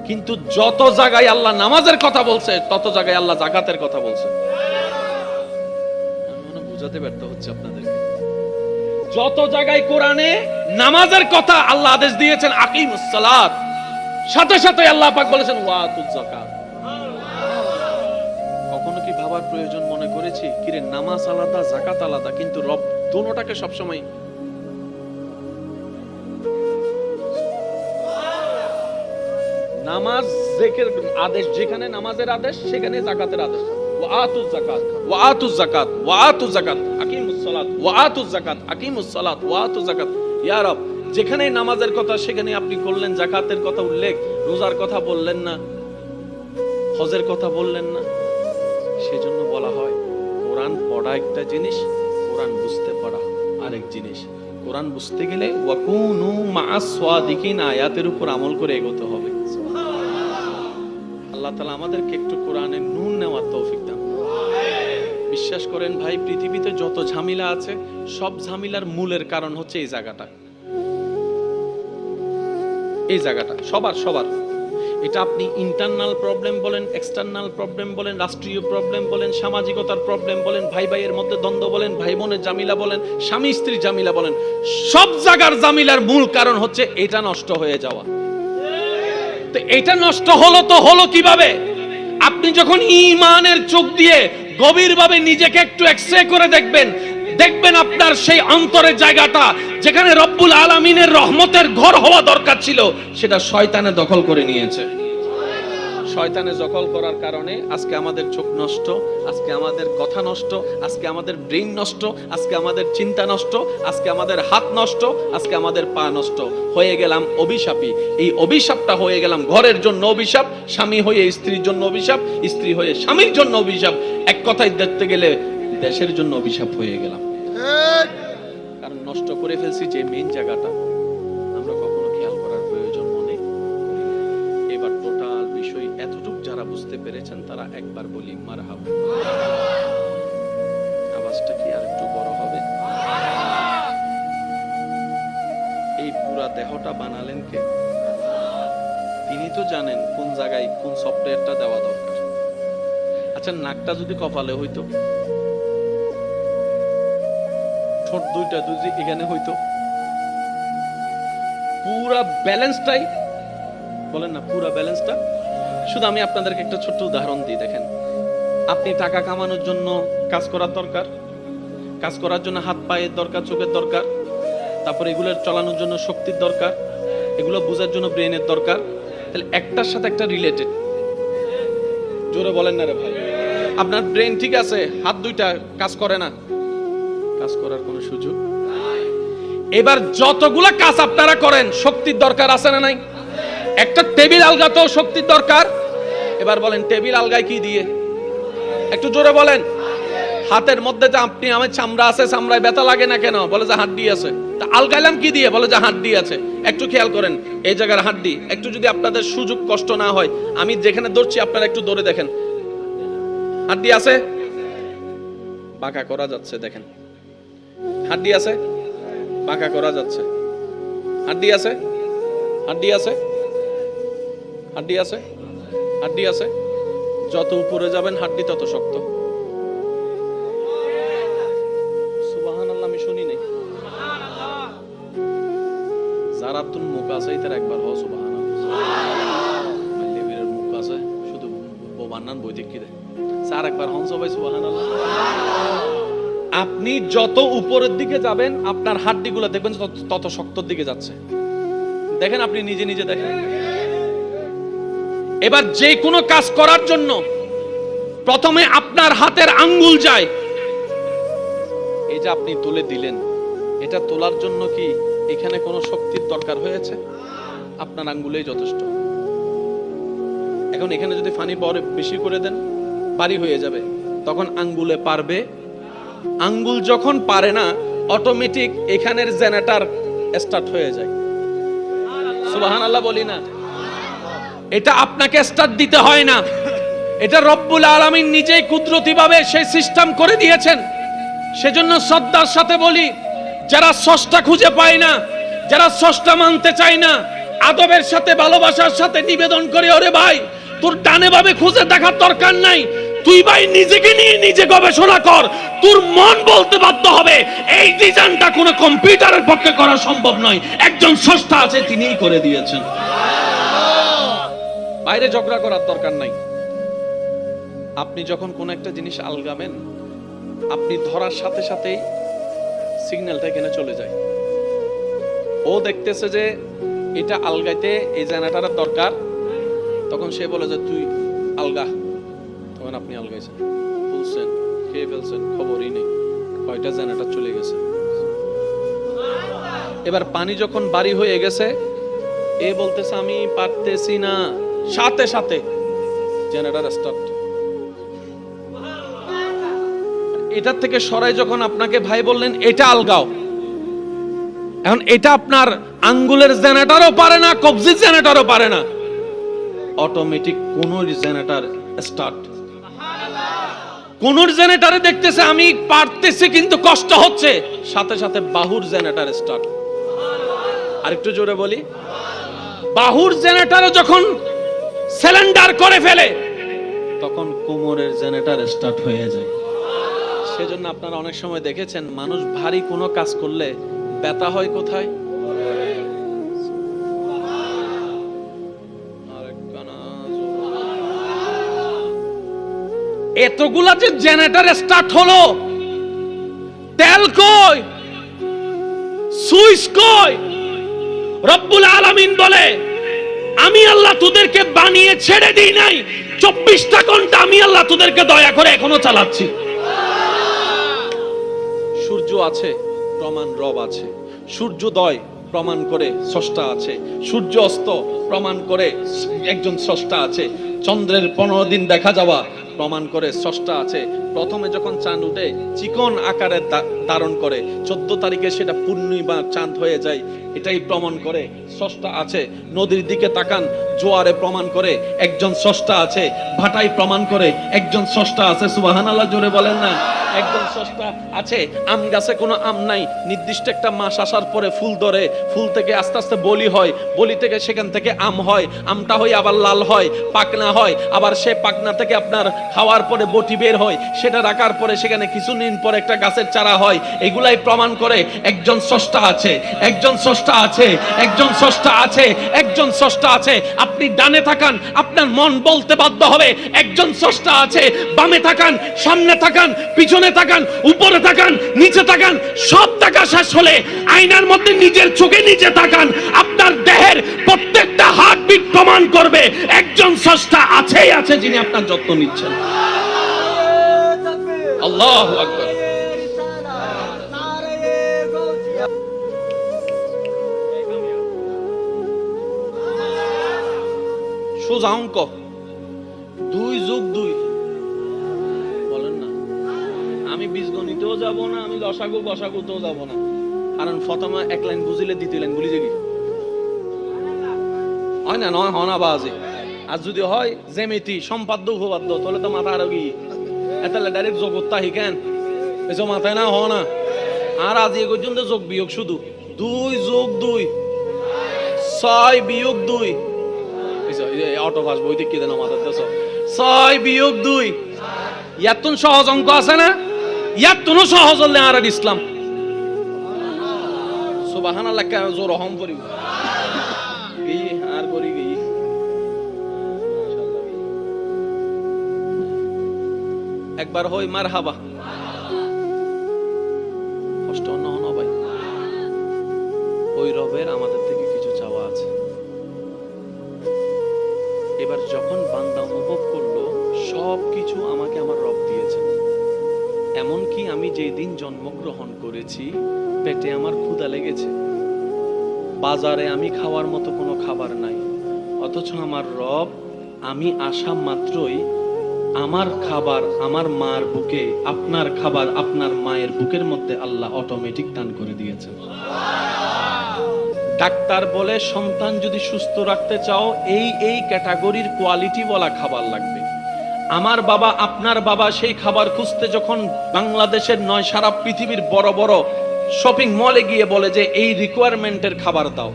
কিন্তু যত জায়গায় আল্লাহ নামাজের কথা বলছে তত জায়গায় আল্লাহ যাকাতের কথা বলছে। আমি মনে বুঝাতে ব্যর্থ হচ্ছে আপনাদেরকে। যত জায়গায় কোরআনে নামাজের কথা আল্লাহ আদেশ দিয়েছেন আকিমুস সালাত, সাথে সাথে আল্লাহ পাক বলেছেন ওয়াতুজ যাকাত। কখনো কি ভাবার প্রয়োজন মনে করেছি কিরে নামাজ আলাদা যাকাত আলাদা, কিন্তু রব দুটোটাকে সবসময় নামাজ জিকির আদেশ, যেখানে নামাজের আদেশ সেখানে যাকাতের আদেশ। ওয়াতুজ যাকাত, ওয়াতুজ যাকাত, ওয়াতুজ যাকাত, আকিমুস সালাত, ওয়াতুজ যাকাত, আকিমুস সালাত, ওয়াতুজ যাকাত। ইয়া রব, যেখানে নামাজের কথা সেখানে আপনি করলেন যাকাতের কথা উল্লেখ, রোজার কথা বললেন না, হজের কথা বললেন না। সেজন্য বলা হয় কোরআন পড়া একটা জিনিস, কোরআন বুঝতে পারা আরেক জিনিস। কোরআন বুঝতে গেলে ওয়াকুনু মা'আস সাদিকিন আয়াতের উপর আমল করে এগোতে হবে। আল্লাহ তাআলা আমাদেরকে একটু কোরআনের নূর নেওয়ার তৌফিক দান। বিশ্বাস করেন ভাই, পৃথিবীতে যত ঝামেলা আছে সব ঝামেলার মূলের কারণ হচ্ছে এই জায়গাটা। এই জায়গাটা সবার এটা আপনি ইন্টারনাল প্রবলেম বলেন, এক্সটার্নাল প্রবলেম বলেন, রাষ্ট্রীয় প্রবলেম বলেন, সামাজিকতার প্রবলেম বলেন, ভাই ভাইয়ের মধ্যে দ্বন্দ্ব বলেন, ভাই বোনের জামিলা বলেন, স্বামী স্ত্রীর জামিলা বলেন, সব জায়গার জামিলার মূল কারণ হচ্ছে এটা নষ্ট হয়ে যাওয়া। তো এটা নষ্ট হলো তো হলো কিভাবে? আপনি যখন ঈমানের চোখ দিয়ে গভীরভাবে নিজেকে একটু এক্সরে করে দেখবেন আপনার সেই অন্তরের জায়গাটা যেখানে রব্বুল আলামিনের রহমতের ঘর হওয়া দরকার ছিল সেটা শয়তানে দখল করে নিয়েছে। শয়তানে দখল করার কারণে আজকে আমাদের চোখ নষ্ট, আজকে আমাদের কথা নষ্ট, আজকে আমাদের ব্রেইন নষ্ট, আজকে আমাদের চিন্তা নষ্ট, আজকে আমাদের হাত নষ্ট, আজকে আমাদের পা নষ্ট। হয়ে গেলাম অভিশাপী। এই অভিশাপটা হয়ে গেলাম ঘরের জন্য অভিশাপ, স্বামী হয়ে স্ত্রীর জন্য অভিশাপ, স্ত্রী হয়ে স্বামীর জন্য অভিশাপ, এক কথায় দেখতে গেলে দেশের জন্য অভিশাপ হয়ে গেলাম। কারণ নষ্ট করে ফেলছি যে মেইন জায়গাটা, আমরা কখনো খেয়াল করার প্রয়োজন মনে করি। এবার টোটাল বিষয় এতটুকু যারা বুঝতে পেরেছেন তারা একবার বলি মারহাবা। আওয়াজটা কি আর একটু বড় হবে? এই পুরা দেহটা বানালেন কে? তিনি তো জানেন কোন জায়গায় কোন সফটওয়্যারটা দেওয়া দরকার। আচ্ছা, নাকটা যদি কপালে হইতো, ঠোঁট দুইটা যদি এখানে হইতো, পুরা ব্যালেন্সটাই বলেন না, পুরা ব্যালেন্সটা। শুধু আমি আপনাদেরকে একটা ছোট্ট উদাহরণ দিই। দেখেন, আপনি টাকা কামানোর জন্য কাজ করার দরকার, কাজ করার জন্য হাত পায়ের দরকার, চোখের দরকার, তারপর এগুলো চালানোর জন্য শক্তির দরকার, এগুলো বোঝার জন্য ব্রেনের দরকার। তাহলে একটার সাথে একটা রিলেটেড। জোরে বলেন না রে ভাই। আপনার ব্রেন ঠিক আছে, হাত দুইটা কাজ করে না, কাজ করার কোনো সুযোগ। এবার যতগুলা কাজ আপনারা করেন শক্তির দরকার আছে না নাই? একটা টেবিল আলগাতেও শক্তির দরকার। এবার বলেন টেবিল আলগায় কি দিয়ে? একটু জোরে বলেন। হাতের মধ্যে যে আপনি আমার চামড়া আছে, চামড়ায় ব্যথা লাগে না কেন? বলে যে হাড্ডি আছে। তা আলগাইলাম কি দিয়ে? বলে যে হাড্ডি আছে। একটু খেয়াল করেন এই জায়গার হাড্ডি। একটু যদি আপনাদের সুযোগ কষ্ট না হয়, আমি যেখানে ধরছি আপনারা একটু ধরে দেখেন, হাড্ডি আছে, বাঁকা করা যাচ্ছে। দেখেন, হাড্ডি আছে, বাঁকা করা যাচ্ছে। হাড্ডি আছে, হাড্ডি আছে, হাড্ডি আছে, হাড্ডি আছে। যত উপরে যাবেন হাড্ডি তত শক্ত। সুবহানাল্লাহ, আমি শুনি নাই। যারা তুন মুখ আছে তার একবার হও সুবহানাল্লাহ। লেবিরের মুখ আছে, বানান বই ঠিক কি রে স্যার একবার হংস ভাই সুবহানাল্লাহ। আপনি যত উপরের দিকে যাবেন আপনার হাড্ডিগুলো দেখবেন তত শক্তর দিকে যাচ্ছে। দেখেন, আপনি নিজে নিজে দেখেন। এবার যে কোনো কাজ করার জন্য প্রথমে আপনার হাতের আঙ্গুল যায়। এই যে আপনি তুলে দিলেন, এটা তোলার জন্য কি এখানে কোনো শক্তির দরকার হয়েছে? আপনার আঙ্গুলেই যথেষ্ট। এখন এখানে যদি পানি বেশি করে দেন ভারী হয়ে যাবে, তখন আঙ্গুলে পারবে? আঙ্গুল যখন পারে না, অটোমেটিক এখানের জেনারেটর স্টার্ট হয়ে যায়। সুবহানাল্লাহ বলি না? এটা আপনাকে স্টার্ট দিতে হয় না, এটা রব্বুল আলামিন নিজেই কুদরতি ভাবে সেই সিস্টেম করে দিয়েছেন। সেজন্য শ্রদ্ধার সাথে বলি, যারা স্রষ্টা খুঁজে পায় না, যারা স্রষ্টা মানতে চায় না, আদবের সাথে ভালোবাসার সাথে নিবেদন করে, ওরে ভাই তোর ডানে ভাবে খুঁজে দেখার দরকার নাই, তুই ভাই নিজেকে নিয়ে নিজে গবেষণা কর। তোর মন বলতে বাধ্য হবে এই ডিজাইনটা কোনো কম্পিউটারের পক্ষে করা সম্ভব নয়, একজন স্রষ্টা আছে, তিনিই করে দিয়েছেন। বাইরে ঝগড়া করার দরকার নাই। আপনি যখন কোন একটা জিনিস আলগাবেন, আপনি ধরার সাথে সাথে সিগন্যালটা এখানে চলে যায়। ও দেখতেছে যে এটা আলগাইতে এই জেনারেটরের দরকার, তখন সে বলে যে তুই আলগা। তখন আপনি আলগাইছেন, বলছেন, খেয়ে ফেলছেন, খবরই নেই, কয়টা জেনারেটর চলে গেছে। এবার পানি যখন ভারী হয়ে গেছে, এ বলতেছে আমি পারতেছি না, সাথে সাথে জেনারেটর স্টার্ট। এটার থেকে সরাই যখন আপনাকে ভাই বললেন এটা আলগাও, এখন এটা আপনার আঙ্গুলের জেনারেটরও পারে না, কবজির জেনারেটরও পারে না, অটোমেটিক কোন জেনারেটর স্টার্ট। কোন জেনারেটরে দেখতেছে আমি পারতেছি কিন্তু কষ্ট হচ্ছে, সাথে সাথে বাহুর জেনারেটর স্টার্ট। আরেকটু জোরে বলি, বাহুর জেনারেটর যখন সিলিন্ডার করে ফেলে, তখন কোমরের জেনারেটর স্টার্ট হয়ে যায়। সেজন্য আপনারা অনেক সময় দেখেছেন মানুষ ভারী কোনো কাজ করলে ব্যথা হয় কোথায়? এতগুলা যে জেনারেটর স্টার্ট হলো, তেল কই, সুইচ কই? রব্বুল আলামিন বলে আমি আল্লাহ তোদেরকে বানিয়ে ছেড়ে দিই নাই, 24টা ঘন্টা আমি আল্লাহ তোদেরকে দয়া করে এখনো চালাচ্ছি। সূর্য আছে প্রমাণ রব আছে, সূর্যোদয় প্রমাণ করে স্রষ্টা আছে, সূর্য অস্ত প্রমাণ করে একজন স্রষ্টা আছে, চন্দ্রের 15 দিন দেখা যাওয়া প্রমাণ করে স্রষ্টা আছে। প্রথমে যখন চাঁদ উঠে চিকন আকারে ধারণ করে, 14 তারিখে সেটা পূর্ণিমা চাঁদ হয়ে যায়, এটাই প্রমাণ করে স্রষ্টা আছে। নদীর দিকে তাকান, জোয়ারে প্রমাণ করে একজন স্রষ্টা আছে, ভাটাই প্রমাণ করে একজন স্রষ্টা আছে। সুবহানাল্লাহ জোরে বলেন না? একজন স্রষ্টা আছে। আম গাছে কোনো আম নাই, নির্দিষ্ট একটা মাস আসার পরে ফুল ধরে, ফুল থেকে আস্তে আস্তে বলি হয়, বলি থেকে সেখান থেকে আম হয়, আমটা হয় আবার লাল হয়, পাকনা হয়, আবার সে পাকনা থেকে আপনার খাওয়ার পরে বটি বের হয়, সেটা রাখার পরে সেখানে কিছুদিন পরে একটা গাছের চারা হয়। এগুলাই প্রমাণ করে একজন স্রষ্টা আছে, একজন স্রষ্টা আছে, একজন স্রষ্টা আছে, একজন স্রষ্টা আছে। আপনি ডানে তাকান, আপনার মন বলতে বাধ্য হবে একজন স্রষ্টা আছে। বামে তাকান, সামনে তাকান, পিছনে তাকান, উপরে তাকান, নিচে তাকান, সব তাকা শেষ হলে আয়নার মধ্যে নিজের চোখে নিজে তাকান, আপনার দেহের প্রত্যেকটা হার্টবিট প্রমাণ করবে একজন স্রষ্টা আছেই আছে, যিনি আপনার যত্ন নিচ্ছেন। আল্লাহু আকবার। সোজা অঙ্ক, 2 যোগ 2 বলেন না। আমি বীজগণিতেও যাব না, আমি লসাগু বসাগুতেও যাব না, কারণ প্রথমে এক লাইন বুঝিলে দ্বিতীয় লাইন ভুলি যাবি। হয় না? নয় হনা বাজে। আর যদি হয় জ্যামিতি সম্পাদ্য উপপাদ্য, তাহলে তো মাথা আরো কি এতালে ডাইরেক্ট যোগ করতে কেন এসব মাথায় না হ না। আর আজ এ পর্যন্ত যোগ বিয়োগ শুধু 2 যোগ 2 6 বিয়োগ 2, অটো পাস বই দেখি দেন মাথার দেশ 6 বিয়োগ 2। ইয়াতুন সহজ অঙ্ক আছে না? ইয়াতুনও সহজ হলে আর ইসলাম। সুবহানাল্লাহ, জোর রহম করি আর করি গই। একবার হই মারহাবা। কষ্ট অন্য হন ভাই, ওই রবের আমাদের থেকে কিছু চাওয়া আছে। এবার যখন বান্দা অনুভব করলো সব কিছু আমাকে আমার রব দিয়েছেন, এমনকি আমি যেই দিন জন্মগ্রহণ করেছি পেটে আমার ক্ষুধা লেগেছে, বাজারে আমি খাওয়ার মতো কোনো খাবার নাই, অথচ আমার রব আমি আসা মাত্রই আমার খাবার আমার মার বুকে, আপনার খাবার আপনার মায়ের বুকের মধ্যে আল্লাহ অটোমেটিক দান করে দিয়েছেন। ডাক্তার বলে সন্তান যদি সুস্থ রাখতে চাও এই ক্যাটাগরির কোয়ালিটি বলা খাবার লাগবে। আমার বাবা আপনার বাবা সেই খাবার খুঁজতে যখন বাংলাদেশের নয় সারা পৃথিবীর বড় বড় শপিং মলে গিয়ে বলে যে এই রিকোয়ারমেন্টের খাবার দাও,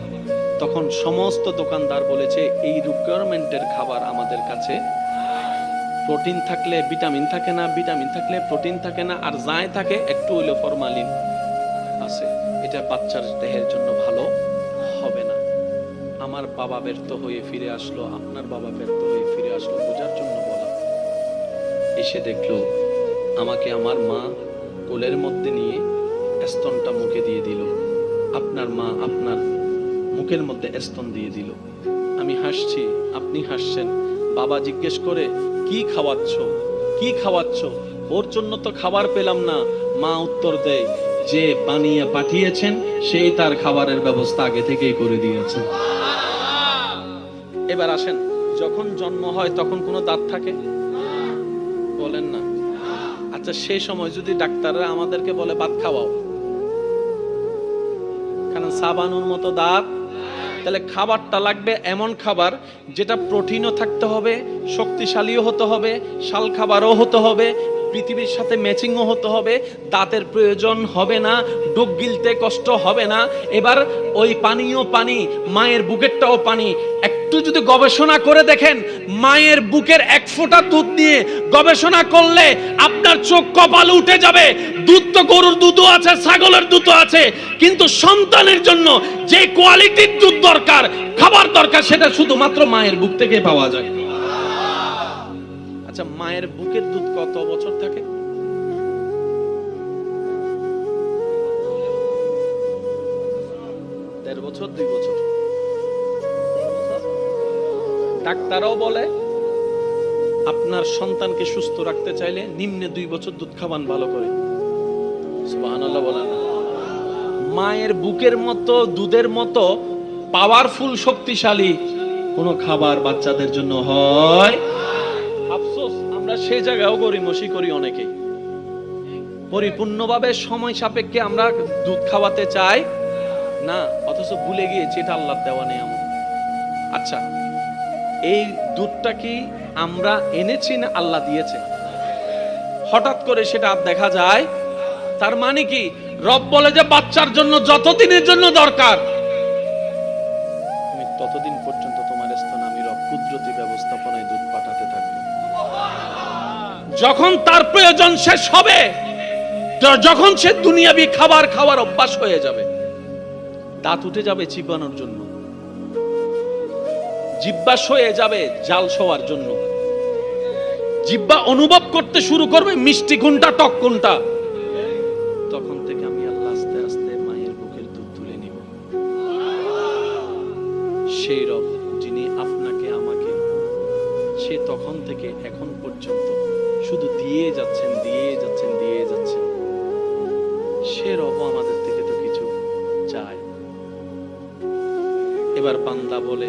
তখন সমস্ত দোকানদার বলেছে এই রিকোয়ারমেন্টের খাবার আমাদের কাছে প্রোটিন থাকলে ভিটামিন থাকে না, ভিটামিন থাকলে প্রোটিন থাকে না, আর যাই থাকে একটু হইলে ফরমালিন আছে, এটা বাচ্চার দেহের জন্য ভালো হবে না। আমার বাবা ব্যর্থ হয়ে ফিরে আসলো, আপনার বাবা ব্যর্থ হয়ে ফিরে আসলো বোঝার জন্য বলা। এসে দেখলো আমাকে আমার মা কোলের মধ্যে নিয়ে স্তনটা মুখে দিয়ে দিল, আপনার মা আপনার মুখের মধ্যে স্তন দিয়ে দিল। আমি হাসছি, আপনি হাসছেন। বাবা জিজ্ঞেস করে কি খাওয়াচ্ছ, কি খাওয়াচ্ছ? ওর জন্য তো খাবার পেলাম না। মা উত্তর দেয় যে বানিয়ে পাঠিয়েছেন সেই তার খাবারের ব্যবস্থা আগে থেকেই করে দিয়েছেন। এবার আসেন, যখন জন্ম হয় তখন কোনো দাঁত থাকে? বলেন না। আচ্ছা সেই সময় যদি ডাক্তাররা আমাদেরকে বলে ভাত খাওয়াও, কারণ সাবানুর মতো দাঁত, তাহলে খাবারটা লাগবে এমন খাবার যেটা প্রোটিনও থাকতে হবে, শক্তিশালীও হতে হবে, শাল খাবারও হতে হবে, পৃথিবীর সাথে ম্যাচিংও হতে হবে, দাঁতের প্রয়োজন হবে না, ডুব গিলতে কষ্ট হবে না। এবার ওই পানিও পানি, মায়ের বুকেরটাও পানি। একটু যদি গবেষণা করে দেখেন, মায়ের বুকের এক ফোঁটা দুধ নিয়ে গবেষণা করলে আপনার চোখ কপালে উঠে যাবে। দুধ তো গরুর দুধও আছে, ছাগলের দুধও আছে, কিন্তু সন্তানের জন্য যে কোয়ালিটির দুধ দরকার, খাবার দরকার, সেটা শুধুমাত্র মায়ের বুক থেকে পাওয়া যায়। আচ্ছা মায়ের বুকের দুধ কত বছর থাকে? দেড় বছর, 2 বছর। ডাক্তারও বলে আপনার সন্তানকে সুস্থ রাখতে চাইলে নিম্নে 2 বছর দুধ খাওয়ান ভালো করে। সুবহানাল্লাহ বলেন। মায়ের বুকের মতো দুধের মতো পাওয়ারফুল শক্তিশালী কোন খাবার বাচ্চাদের জন্য হয়। আফসোস আমরা সেই জায়গাও গরিমসি করি অনেকেই, পরিপূর্ণভাবে সময় সাপেক্ষে আমরা দুধ খাওয়াতে চাই না, অথচ ভুলে গিয়েছি এটা আল্লাহর দেওয়া নিয়ামত। আচ্ছা এই দুধটা কি আমরা এনেছি না আল্লাহ দিয়েছে? হঠাৎ করে সেটা দেখা যায়, তার মানে কি রব বলে যে বাচ্চার জন্য যতদিনের জন্য দরকার তুমি ততদিন পর্যন্ত তোমার স্তন আমি রব কুদরতি ব্যবস্থাপনায় দুধ পাঠাতে থাকবো। যখন তার প্রয়োজন শেষ হবে, যখন সে দুনিয়াবি খাবার খাওয়ার অভ্যাস হয়ে যাবে, দাঁত উঠে যাবে চিবানোর জন্য, জিহ্বা হয়ে যাবে জাল শোয়ার জন্য, জিহ্বা অনুভব করতে শুরু করবে মিষ্টি কোনটা টক কোনটা, তখন থেকে আমি আল্লাহ আস্তে আস্তে মায়ের বুকের দুধ তুলে নিব। সেই রব যিনি আপনাকে আমাকে, সে তখন থেকে এখন পর্যন্ত শুধু দিয়ে যাচ্ছেন, দিয়ে যাচ্ছেন, দিয়ে যাচ্ছেন। সে রব আমাদের থেকে তো কিছু চায়। এবার বান্দা বলে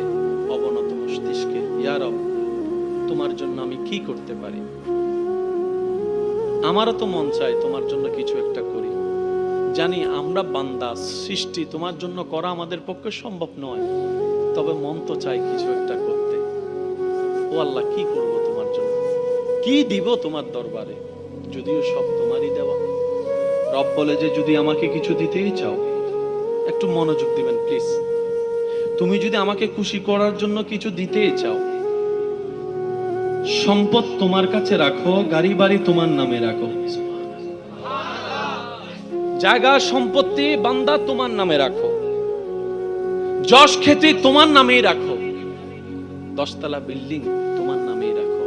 অবনত মস্তিষ্কে, ইয়া রব তোমার জন্য আমি কি করতে পারি? আমারও তো মন চায় তোমার জন্য কিছু একটা করি। জানি আমরা বান্দা, সৃষ্টি, তোমার জন্য করা আমাদের পক্ষে সম্ভব নয়, তবে মন তো চাই কিছু একটা করতে। ও আল্লাহ কি করব তোমার জন্য, কি দিব তোমার দরবারে, যদিও সব তোমারই দেওয়া। রব বলে যে যদি আমাকে কিছু দিতেই চাও একটু মনোযোগ দিবেন প্লিজ। তুমি যদি আমাকে খুশি করার জন্য কিছু দিতেই চাও, সম্পদ তোমার কাছে রাখো, গাড়ি বাড়ি তোমার নামে রাখো, জায়গা সম্পত্তি বান্দা তোমার নামে রাখো, যশ খ্যাতি তোমার নামেই রাখো, 10 তলা বিল্ডিং তোমার নামেই রাখো,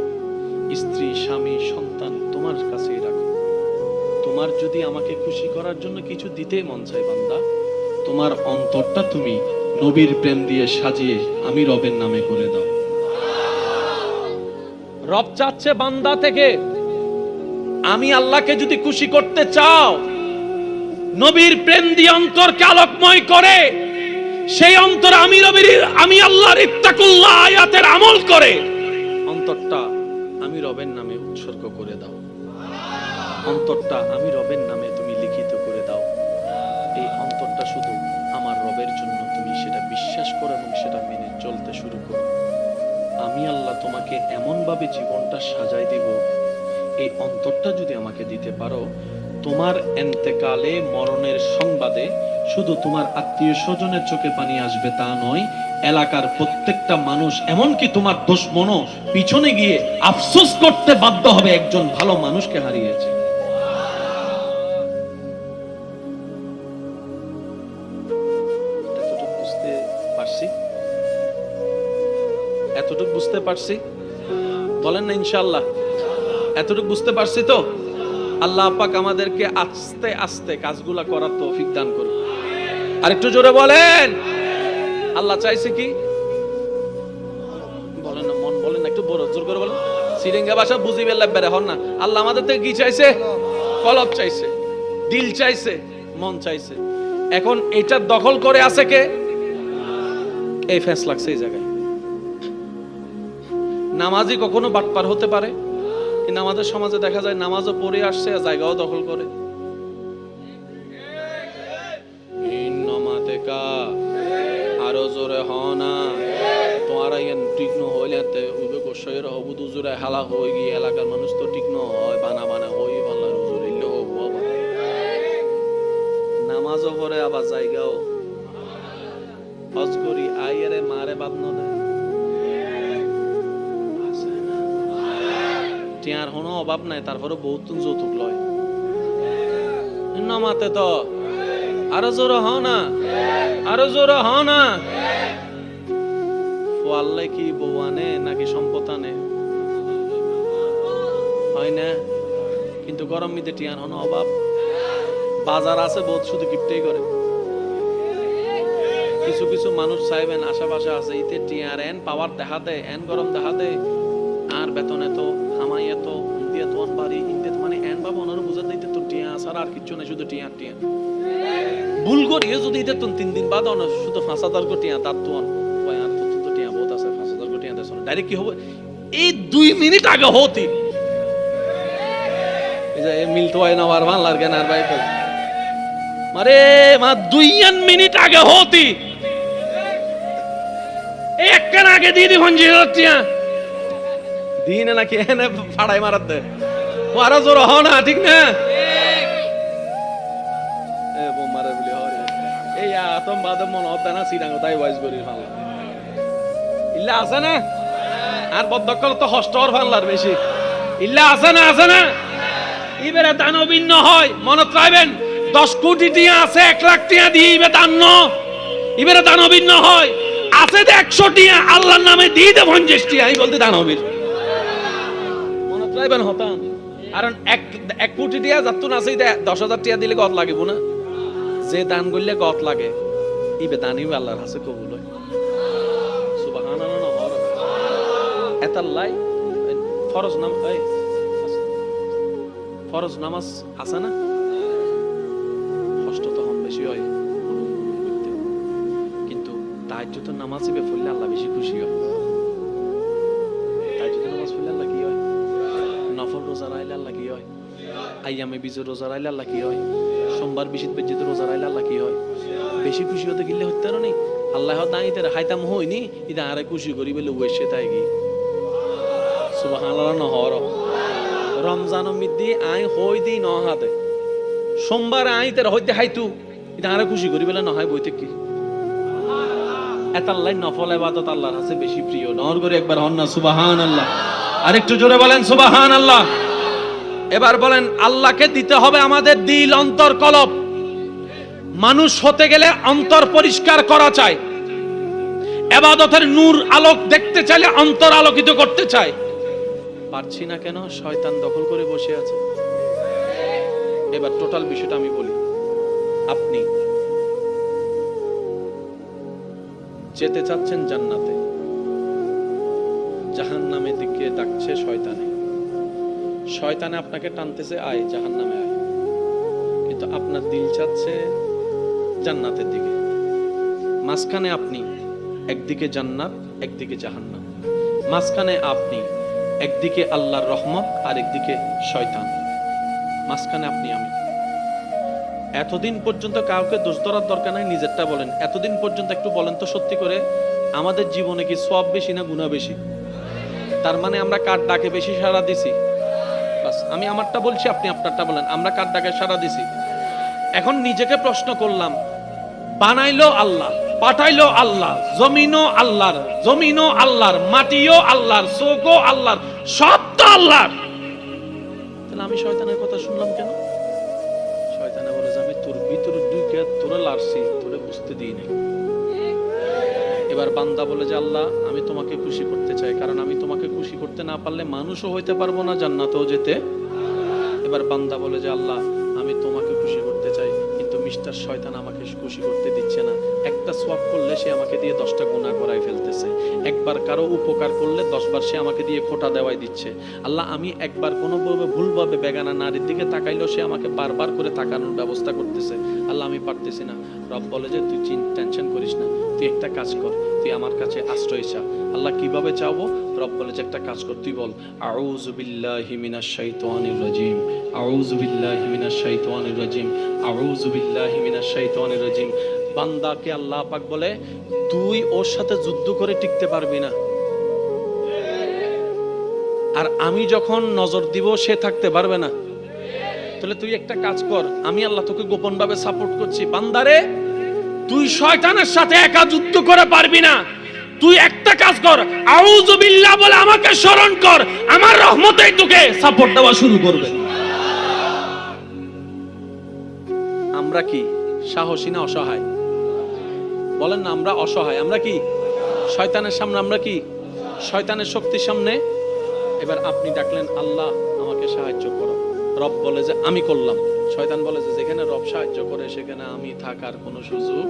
স্ত্রী স্বামী সন্তান তোমার কাছে তোমার যদি আমাকে খুশি করার জন্য কিছু দিতে মন চায় বান্দা, তোমার অন্তরটা তুমি নবীর প্রেম দিয়ে সাজিয়ে আমি রবের নামে করে দাও। রব চাচ্ছে বান্দা থেকে, আমি আল্লাহকে যদি খুশি করতে চাও, নবীর প্রেম দিয়ে অন্তরকে আলোকময় করে সেই অন্তর আমি আল্লাহর ইত্তাকুল্লাহ আয়াতের আমল করে অন্তরটা আমি রবের নামে উৎসর্গ করে দাও। অন্তরটা আমি রবের নামে তুমি লিখিত করে দাও। এই অন্তরটা শুধু আমার রবের জন্য, তুমি সেটা বিশ্বাস করো এবং সেটা মেনে চলতে শুরু করো। আমি আল্লাহ তোমাকে এমন ভাবে জীবনটা সাজাই দিব, এই অন্তরটা যদি আমাকে দিতে পারো, তোমার এন্তেকালে মরণের সংবাদে শুধু তোমার আত্মীয় স্বজনের চোখে পানি আসবে তা নয়, এলাকার প্রত্যেকটা মানুষ এমনকি তোমার দুশমনও পিছনে গিয়ে আফসোস করতে বাধ্য হবে একজন ভালো মানুষকে হারিয়েছে। এতটুকু বুঝতে পারছি, বলেন না ইনশাআল্লাহ? এতটুকু বুঝতে পারছি তো? আল্লাহ পাক আমাদেরকে আস্তে আস্তে কাজগুলা করার তৌফিক দান করুন। আর একটু জোরে বলেন, আল্লাহ চাইছে কি? বলেন না, মন বলেন না, একটু বড় জোর করে বলেন। সিরিঙ্গা ভাষা বুঝিবে লাগবে হন না। আল্লাহ আমাদের থেকে কি চাইছে? কলব চাইছে, দিল চাইছে, মন চাইছে। এখন এটা দখল করে আছে কে? এই ফেস লাগছে এই জায়গায়। নামাজি কখনো বাটপার হতে পারে, কিন্তু আমাদের সমাজে দেখা যায় নামাজও পড়ে আসছে, জায়গাও দখল করে। আরো জোরে হনা তোমার ঠিক নহইলে গোসাইয়ের হবু দুজুরে হালা হয়ে গিয়ে এলাকার মানুষ তো ঠিক নয়, বানা বানা হই ভালো জুরিলে হবু। নামাজও পড়ে আবার জায়গাও হজ করি আইয়ারে মারে বাপ নদে টিয়ার কোনো অভাব নাই, তারপরে বহুত যৌতুক লয়। নামাতে তো আরো জোর হ না, আরো জোর হ না। আল্লাহ কি বউ আনে নাকি সম্পদ আনে? হয় না? কিন্তু গরম মিতে টিয়ার হনো অভাব। বাজার আছে বহুত, শুধু গিফটেই করে। কিছু কিছু মানুষ চাইবেন আশেপাশে আছে, ইতে টিয়ার এন পাওয়ার দেখা দেয়, এন গরম দেখা দেয়, আর বেতন এত হামাই এত ইন্দিয়া তো বাড়ি ইন্দিয়া মানে এন বাবা ওনারও বুঝা দিতে তো টিয়া আসার আর কিছু নেই, শুধু টিয়া টিয়া। ভুল করিয়ে যদি ইতে তো 3 দিন বাদ শুধু 5,000 কোটি টিয়া, তার তো আর তো টিয়া বহুত আছে, 5,000 কোটি টিয়া দেশ ডাইরেক্ট কি হবে? এই 2 মিনিট আগে হতি এই যে মিলতো হয় না আর ভাল লাগে না আর ভাই মারে মা 2 মিনিট আগে হতি এই একখান আগে দিয়ে দিন টিয়া দিনে নাকি এনে ফাড়াই মারাত দে আরো জোর হ না, ঠিক না? বোমারে বলি হরে এই আতম বাদ মন হতে না সিরাঙ্গ তাই ভয়েস করি ভালো ইল্লা আছে না? আর বদ্ধকল তো হস্টর ফানলার বেশি ইল্লা আছে না? আছে না? ইবেরে দানবিন্ন হয় মনে রাখবেন। 10 কোটি টিয়া আছে, 1 লাখ টিয়া দিয়ে ইবে দান্ন ইবেরে দানবিন্ন হয়। আছে যে 100 টিয়া আল্লাহর নামে দিয়ে দে 50 টিয়া, এই বলতে দানবীর মনে রাখবেন হতাম। কারণ 1 কোটি টিয়া যাতুন আছে 10,000 টিয়া দিলে গত লাগিব না? যে দান করলে গত লাগে ইবে দানিও আল্লাহর কাছে কবুল হয়। সুবহানাল্লাহ। নহর এতাল্লাই ফরজ নাম এই ফরজ নামাজ আছে না? কষ্ট তখন বেশি হয় কিন্তু তাহাজ্জুদের নামাজ ইবে পড়লে আল্লাহ বেশি খুশি হয়। তাহাজ্জুদের নামাজ পড়লে আল্লাহ কি হয়? নফল রোজা রাখলে আল্লাহ কি হয়? আইয়ামে বিজর রোজা রাখলে আল্লাহ কি হয়? সোমবার বিশিত বেজিত রোজা রাখলে আল্লাহ কি হয়? বেশি খুশি হতে গেলে হতে পারো নি আল্লাহ দাঁড়িয়ে হাইতাম হইনি ইদা আরে খুশি করি বলে ওয়েসে তাই কি সুবহানাল্লাহ। নহর রমজান মিদ্দি আই হই দি ন হাতে সোমবার আই তের হইতে হাইতু ইদা আরে খুশি করি বলে নহয় বইতে কি এতাল্লাই নফল ইবাদত আল্লাহর কাছে বেশি প্রিয়। নহর করে একবার হন না সুবহানাল্লাহ। আরেকটু জোরে বলেন সুবহানাল্লাহ। এবার বলেন আল্লাহকে দিতে হবে আমাদের দিল, অন্তর, কলব। মানুষ হতে গেলে অন্তর পরিষ্কার করা চাই, ইবাদতের নূর আলোক দেখতে চাইলে অন্তর আলোকিত করতে চাই। পারছি না কেন? শয়তান দখল করে বসে আছে। এবার টোটাল বিষয়টা আমি বলি। আপনি যেতে চাচ্ছেন জান্নাতে, জাহান্নামের দিকে ডাকছে শয়তানে। শয়তানে আপনাকে টানতেছে, আয় জাহান্নামে আয়, কিন্তু আপনার দিল চাচ্ছে জান্নাতের দিকে। মাঝখানে আপনি, একদিকে জান্নাত একদিকে জাহান্নাম। মাঝখানে আপনি, একদিকে আল্লাহর রহমত আর একদিকে শয়তান। মাঝখানে আপনি আমি। এতদিন পর্যন্ত কাউকে দোষ ধরার দরকার নাই, নিজেরটা বলেন। এতদিন পর্যন্ত একটু বলেন তো সত্যি করে, আমাদের জীবনে কি সওয়াব বেশি না গুনাহ বেশি? তার মানে আমরা কার ডাকে বেশি সাড়া দিছি? বাস, আমি আমারটা বলছি, আপনি আপনারটা বলেন। আমরা কার ডাকে সাড়া দিছি? এখন নিজেকে প্রশ্ন করলাম, বানাইলো আল্লাহ, পাঠাইলো আল্লাহ, জমিনও আল্লাহর, জমিনও আল্লাহর, মাটিও আল্লাহর, চোখও আল্লাহর, সব তো আল্লাহর। তাহলে আমি শয়তানের কথা শুনলাম কেন? শয়তানে বলে যে আমি তোর ভিতরে ঢুকে তোরে লারছি, তোরে বুঝতে দিই নাই। এবার বান্দা বলে যে আল্লাহ আমি তোমাকে খুশি করতে চাই, কারণ আমি তোমাকে খুশি করতে না পারলে মানুষও হইতে পারবো না, জান্নাতেও যেতে। এবার বান্দা বলে যে আল্লাহ আমি তোমাকে খুশি করতে চাই, কিন্তু মিস্টার শয়তান আমাকে খুশি করতে দিচ্ছে না। একটা সোয়াব করলে সে আমাকে দিয়ে 10টা গুনাহ করাই ফেলতেছে। একবার কারো উপকার করলে 10 বার সে আমাকে দিয়ে খোটা দেওয়াই দিচ্ছে। আল্লাহ আমি একবার কোনোভাবে ভুলভাবে বেগানা নারীর দিকে তাকাইলেও সে আমাকে বারবার করে তাকানোর ব্যবস্থা করতেছে। আল্লাহ আমি পারতেছি না। রব বলে যে তুই টেনশন করিস না, তুই একটা কাজ কর, তুই আমার কাছে আশ্রয় চা। আল্লাহ কিভাবে চাওবো? রব বলে যে একটা কাজ কর, তুই বল আউযু বিল্লাহি মিনাশ শাইতানির রাজিম, আউযু বিল্লাহি মিনাশ শাইতানির রাজিম, আউযু বিল্লাহি মিনাশ শাইতানির রাজিম। বান্দাকে আল্লাহ পাক বলে তুই ওর সাথে যুদ্ধ করে টিকতে পারবি না, আর আমি যখন নজর দিব সে থাকতে পারবে না। তাহলে তুই একটা কাজ কর, আমি আল্লাহ তোকে গোপন ভাবে সাপোর্ট করছি। বান্দারে তুই শয়তানের সাথে একা যুদ্ধ করে পারবি না, তুই একটা কাজ কর, আউযু বিল্লাহ বলে আমাকে স্মরণ কর, আমার রহমতেই তোকে সাপোর্ট দেওয়া শুরু করবে। আমরা কি সাহসী না অসহায়? বলেন না, আমরা অসহায়। আমরা কি শয়তানের সামনে? আমরা কি শয়তানের শক্তির সামনে? এবার আপনি ডাকলেন আল্লাহ আমাকে সাহায্য করো, রব বলে যে আমি করলাম। শয়তান বলে যে যেখানে রব সাহায্য করে সেখানে আমি থাকার কোনো সুযোগ।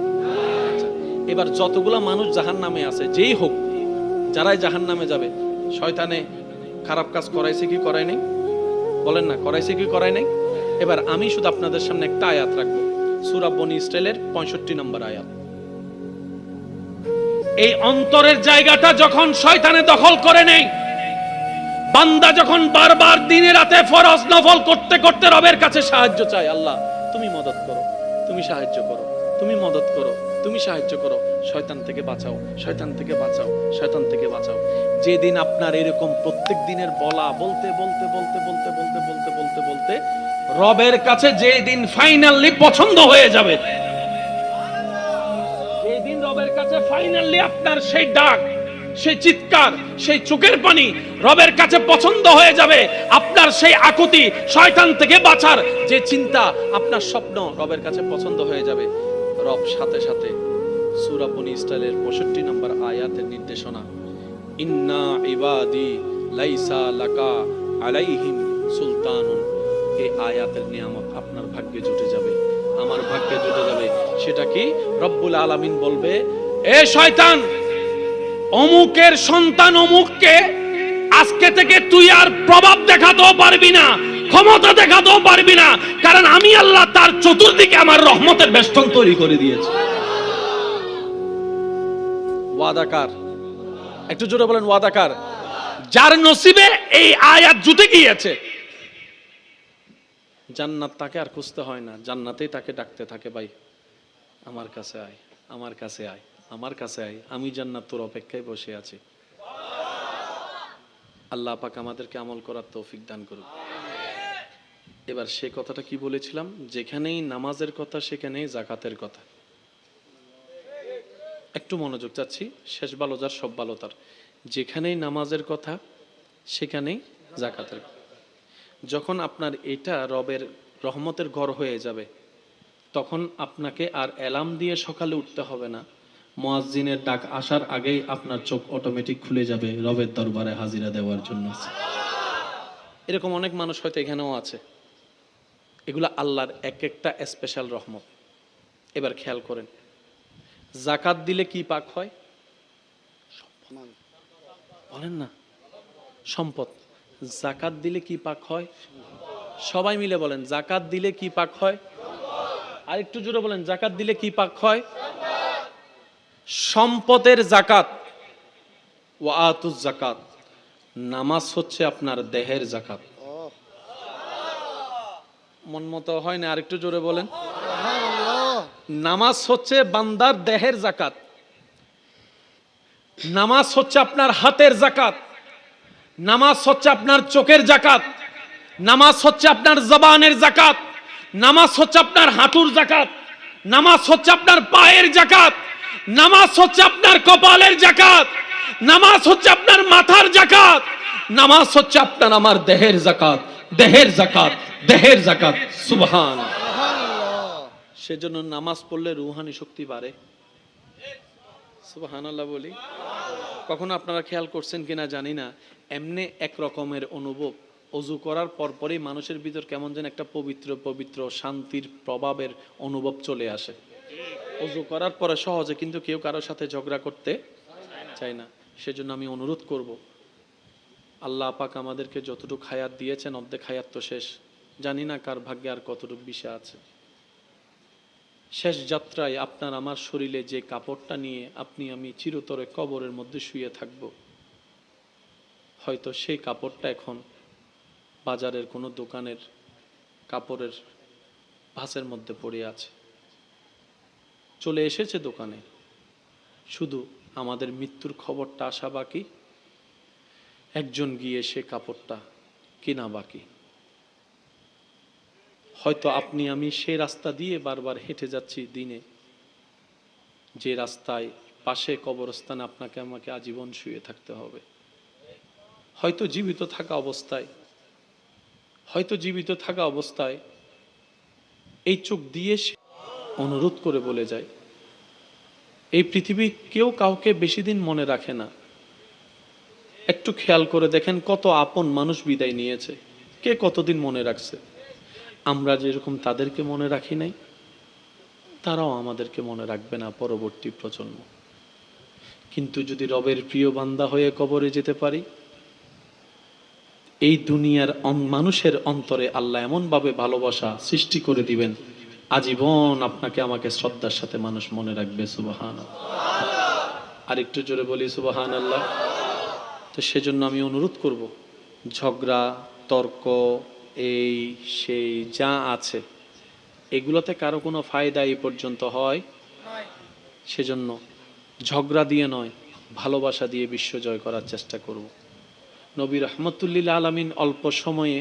এবার যতগুলা মানুষ জাহান্নামে আছে, যেই হোক, যারাই জাহান্নামে যাবে, শয়তানে খারাপ কাজ করাইছে কি করায় নাই? বলেন না, করাইছে কি করায় নাই? এবার আমি শুধু আপনাদের সামনে একটা আয়াত রাখবো, সূরা বনী ইসরাইলের 65 নম্বর আয়াত। এই অন্তরের জায়গাটা যখন শয়তানে দখল করে নেই, বান্দা যখন বারবার দিনে রাতে ফরজ নফল করতে করতে রবের কাছে সাহায্য চায়, আল্লাহ তুমি মদদ করো, তুমি সাহায্য করো, তুমি মদদ করো, তুমি সাহায্য করো, শয়তান থেকে বাঁচাও, শয়তান থেকে বাঁচাও, শয়তান থেকে বাঁচাও। যেদিন আপনার এরকম প্রত্যেক দিনের বলা বলতে বলতে বলতে বলতে বলতে বলতে বলতে বলতে রবের কাছে যেদিন ফাইনালি পছন্দ হয়ে যাবে, যেদিন রবের কাছে ফাইনালি আপনার সেই ডাক, সেই চিৎকার, সেই চোখের পানি রবের কাছে পছন্দ হয়ে যাবে, আপনার সেই আকুতি, শয়তান থেকে বাঁচার যে চিন্তা, আপনার স্বপ্ন রবের কাছে পছন্দ হয়ে যাবে, রব সাথে সাথে সূরা বনী ইসরাইলের 65 নম্বর আয়াতের নির্দেশনা, ইন্না ইবাদি লাইসা লাকা আলাইহিম সুলতানুন, এই আয়াতের নিয়ামত আপনার ভাগ্যে জুটে যাবে, আমার ভাগ্যে জুটে যাবে। সেটা কি? রব্বুল আলামিন বলবে, এ শয়তান, অমুকের সন্তান অমুককে আজকে থেকে তুই আর প্রভাব দেখাতেও পারবি না, ক্ষমতা দেখাতেও পারবি না, কারণ আমি আল্লাহ তার চতুর্দিকে আমার রহমতের বেষ্টন তৈরি করে দিয়েছি। ওয়াদাকার, একটু জোরে বলেন ওয়াদাকার। যার নসিবে এই আয়াত জুটে গিয়েছে, জান্নাত তাকে আর খুঁজতে হয় না, জান্নাতেই তাকে ডাকতে থাকে, ভাই আমার কাছে আয়, আমার কাছে আয়, আমার কাছে আয়, আমি জান্নাত তোর অপেক্ষায় বসে আছি। আল্লাহ পাক আমাদেরকে আমল করার তৌফিক দান করুক। এবার সে কথাটা কি বলেছিলাম? যেখানেই নামাজের কথা সেখানেই যাকাতের কথা। একটু মনোযোগ চাচ্ছি, শেষ ভালো যার সব ভালো তার। যেখানেই নামাজের কথা সেখানেই যাকাতের কথা। যখন আপনার এটা রবের রহমতের ঘর হয়ে যাবে, তখন আপনাকে আর অ্যালার্ম দিয়ে সকালে উঠতে হবে না, মুয়াজ্জিনের ডাক আসার আগেই আপনার চোখ অটোমেটিক খুলে যাবে রবের দরবারে হাজিরা দেওয়ার জন্য। এরকম অনেক মানুষ হয়তো এখানেও আছে, এগুলো আল্লাহর এক একটা স্পেশাল রহমত। এবার খেয়াল করেন, জাকাত দিলে কি পাক হয়? বলেন না, সম্পদ। জাকাত দিলে কি পাক হয়? সবাই মিলে বলেন, জাকাত দিলে কি পাক হয়? আর একটু জোরে বলেন, জাকাত দিলে কি পাক হয়? সম্পদের জাকাত। ওয়া আতুজ জাকাত। নামাজ হচ্ছে আপনার দেহের জাকাত। মন মতো হয় না, আরেকটু জোরে বলেন। নামাজ হচ্ছে বান্দার দেহের জাকাত। নামাজ হচ্ছে আপনার হাতের জাকাত। নামাজ হচ্ছে আপনার চোখের জাকাত। নামাজ হচ্ছে আপনার জবানের জাকাত। নামাজ হচ্ছে আপনার হাঁটুর জাকাত। নামাজ হচ্ছে আপনার পায়ের জাকাত। নামাজ হচ্ছে আপনার কপালের জাকাত। নামাজ হচ্ছে আপনার মাথার জাকাত। নামাজ হচ্ছে আপনার আমার দেহের জাকাত। দেহের জাকাত, দেহের জাকাত। সুবহানাল্লাহ। সেজন্য নামাজ পড়লে রুহানি শক্তি বাড়ে। সুবহানাল্লাহ বলি। কখনো আপনারা খেয়াল করছেন কিনা জানি না, এমনি এক রকমের অনুভব অজু করার পরপরই মানুষের ভিতর কেমন যেন একটা পবিত্র পবিত্র শান্তির প্রভাবের অনুভব চলে আসে। অজু করার পরে সহজে কিন্তু কেউ কারোর সাথে ঝগড়া করতে চায় না। সেজন্য আমি অনুরোধ করব, আল্লাহ পাক আমাদেরকে যতটুকু হায়াত দিয়েছেন, অর্ধেক হায়াত তো শেষ, জানি না কার ভাগ্যে আর কতটুকু বিষয় আছে। শেষ যাত্রায় আপনার আমার শরীরে যে কাপড়টা নিয়ে আপনি আমি চিরতরে কবরের মধ্যে শুয়ে থাকব, হয়তো সেই কাপড়টা এখন বাজারের কোনো দোকানের কাপড়ের ভাঁজের মধ্যে পড়ে আছে, চলে এসেছে দোকানে, শুধু আমাদের মৃত্যুর খবরটা আসা বাকি, একজন গিয়ে সে কাপড়টা কেনা বাকি। হয়তো আপনি আমি সেই রাস্তা দিয়ে বারবার হেঁটে যাচ্ছি দিনে, যে রাস্তায় পাশে কবরস্থানে আপনাকে আমাকে আজীবন শুয়ে থাকতে হবে। হয়তো জীবিত থাকা অবস্থায় এই চোখ দিয়ে অনুরোধ করে বলে যায়, এই পৃথিবী কেউ কাউকে বেশি দিন মনে রাখে না। একটু খেয়াল করে দেখেন কত আপন মানুষ বিদায় নিয়েছে, কে কতদিন মনে রাখছে। আমরা যেরকম তাদেরকে মনে রাখি নাই, তারাও আমাদেরকে মনে রাখবে না পরবর্তী প্রজন্ম। কিন্তু যদি রবের প্রিয় বান্দা হয়ে কবরে যেতে পারি, এই দুনিয়ার মানুষের অন্তরে আল্লাহ এমন ভাবে ভালোবাসা সৃষ্টি করে দিবেন, আজীবন আপনাকে আমাকে শ্রদ্ধার সাথে মানুষ মনে রাখবে। সুবহানাল্লাহ। আর একটু জোরে বলি সুবহানাল্লাহ। তো সেজন্য আমি অনুরোধ করব, ঝগড়া তর্ক এই সেই যা আছে এগুলোতে কারো কোনো ফায়দা এই পর্যন্ত হয়? সেজন্য ঝগড়া দিয়ে নয়, ভালোবাসা দিয়ে বিশ্ব জয় করার চেষ্টা করব। নবী রহমতুল্লিল আলামিন অল্প সময়ে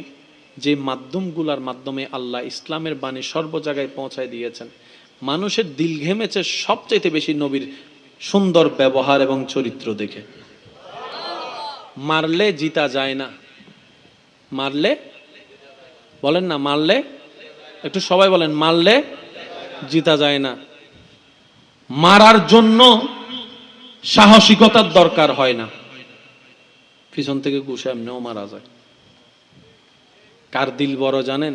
যে মাধ্যমগুলোর মাধ্যমে আল্লাহ ইসলামের বাণী সর্ব জায়গায় পৌঁছায় দিয়েছেন, মানুষের দিল ঘেমেছে সবচাইতে বেশি নবীর সুন্দর ব্যবহার এবং চরিত্র দেখে। মারলে জিতা যায় না, মারলে বলেন না, মারলে একটু সবাই বলেন, মারলে জিতা যায় না। মারার জন্য সাহসিকতার দরকার হয় না, পিছন থেকে ঘুষে এমনিও মারা যায়। কার দিল বড় জানেন?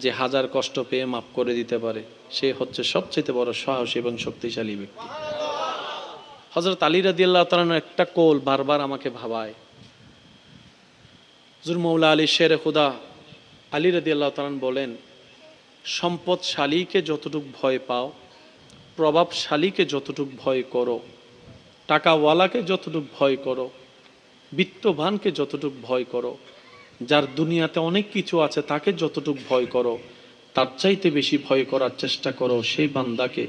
যে হাজার কষ্ট পেয়ে মাফ করে দিতে পারে, সে হচ্ছে সবচেয়ে বড় সাহসী এবং শক্তিশালী ব্যক্তি। হযরত আলী রাদিয়াল্লাহু তাআলার একটা কওল বারবার আমাকে ভাবায়। হুজুর মওলা আলী শেরে খুদা আলী রাদিয়াল্লাহু তাআলা বলেন, সম্পদশালীকে যতটুকু ভয় পাও, প্রভাবশালীকে যতটুকু ভয় করো, টাকাওয়ালাকে যতটুকু ভয় করো, বিত্তবানকে যতটুকু ভয় করো, যার দুনিয়াতে অনেক কিছু আছে তাকে যতটুকু ভয় করো, তার চাইতে বেশি ভয় করার চেষ্টা করো সেই বান্দাকে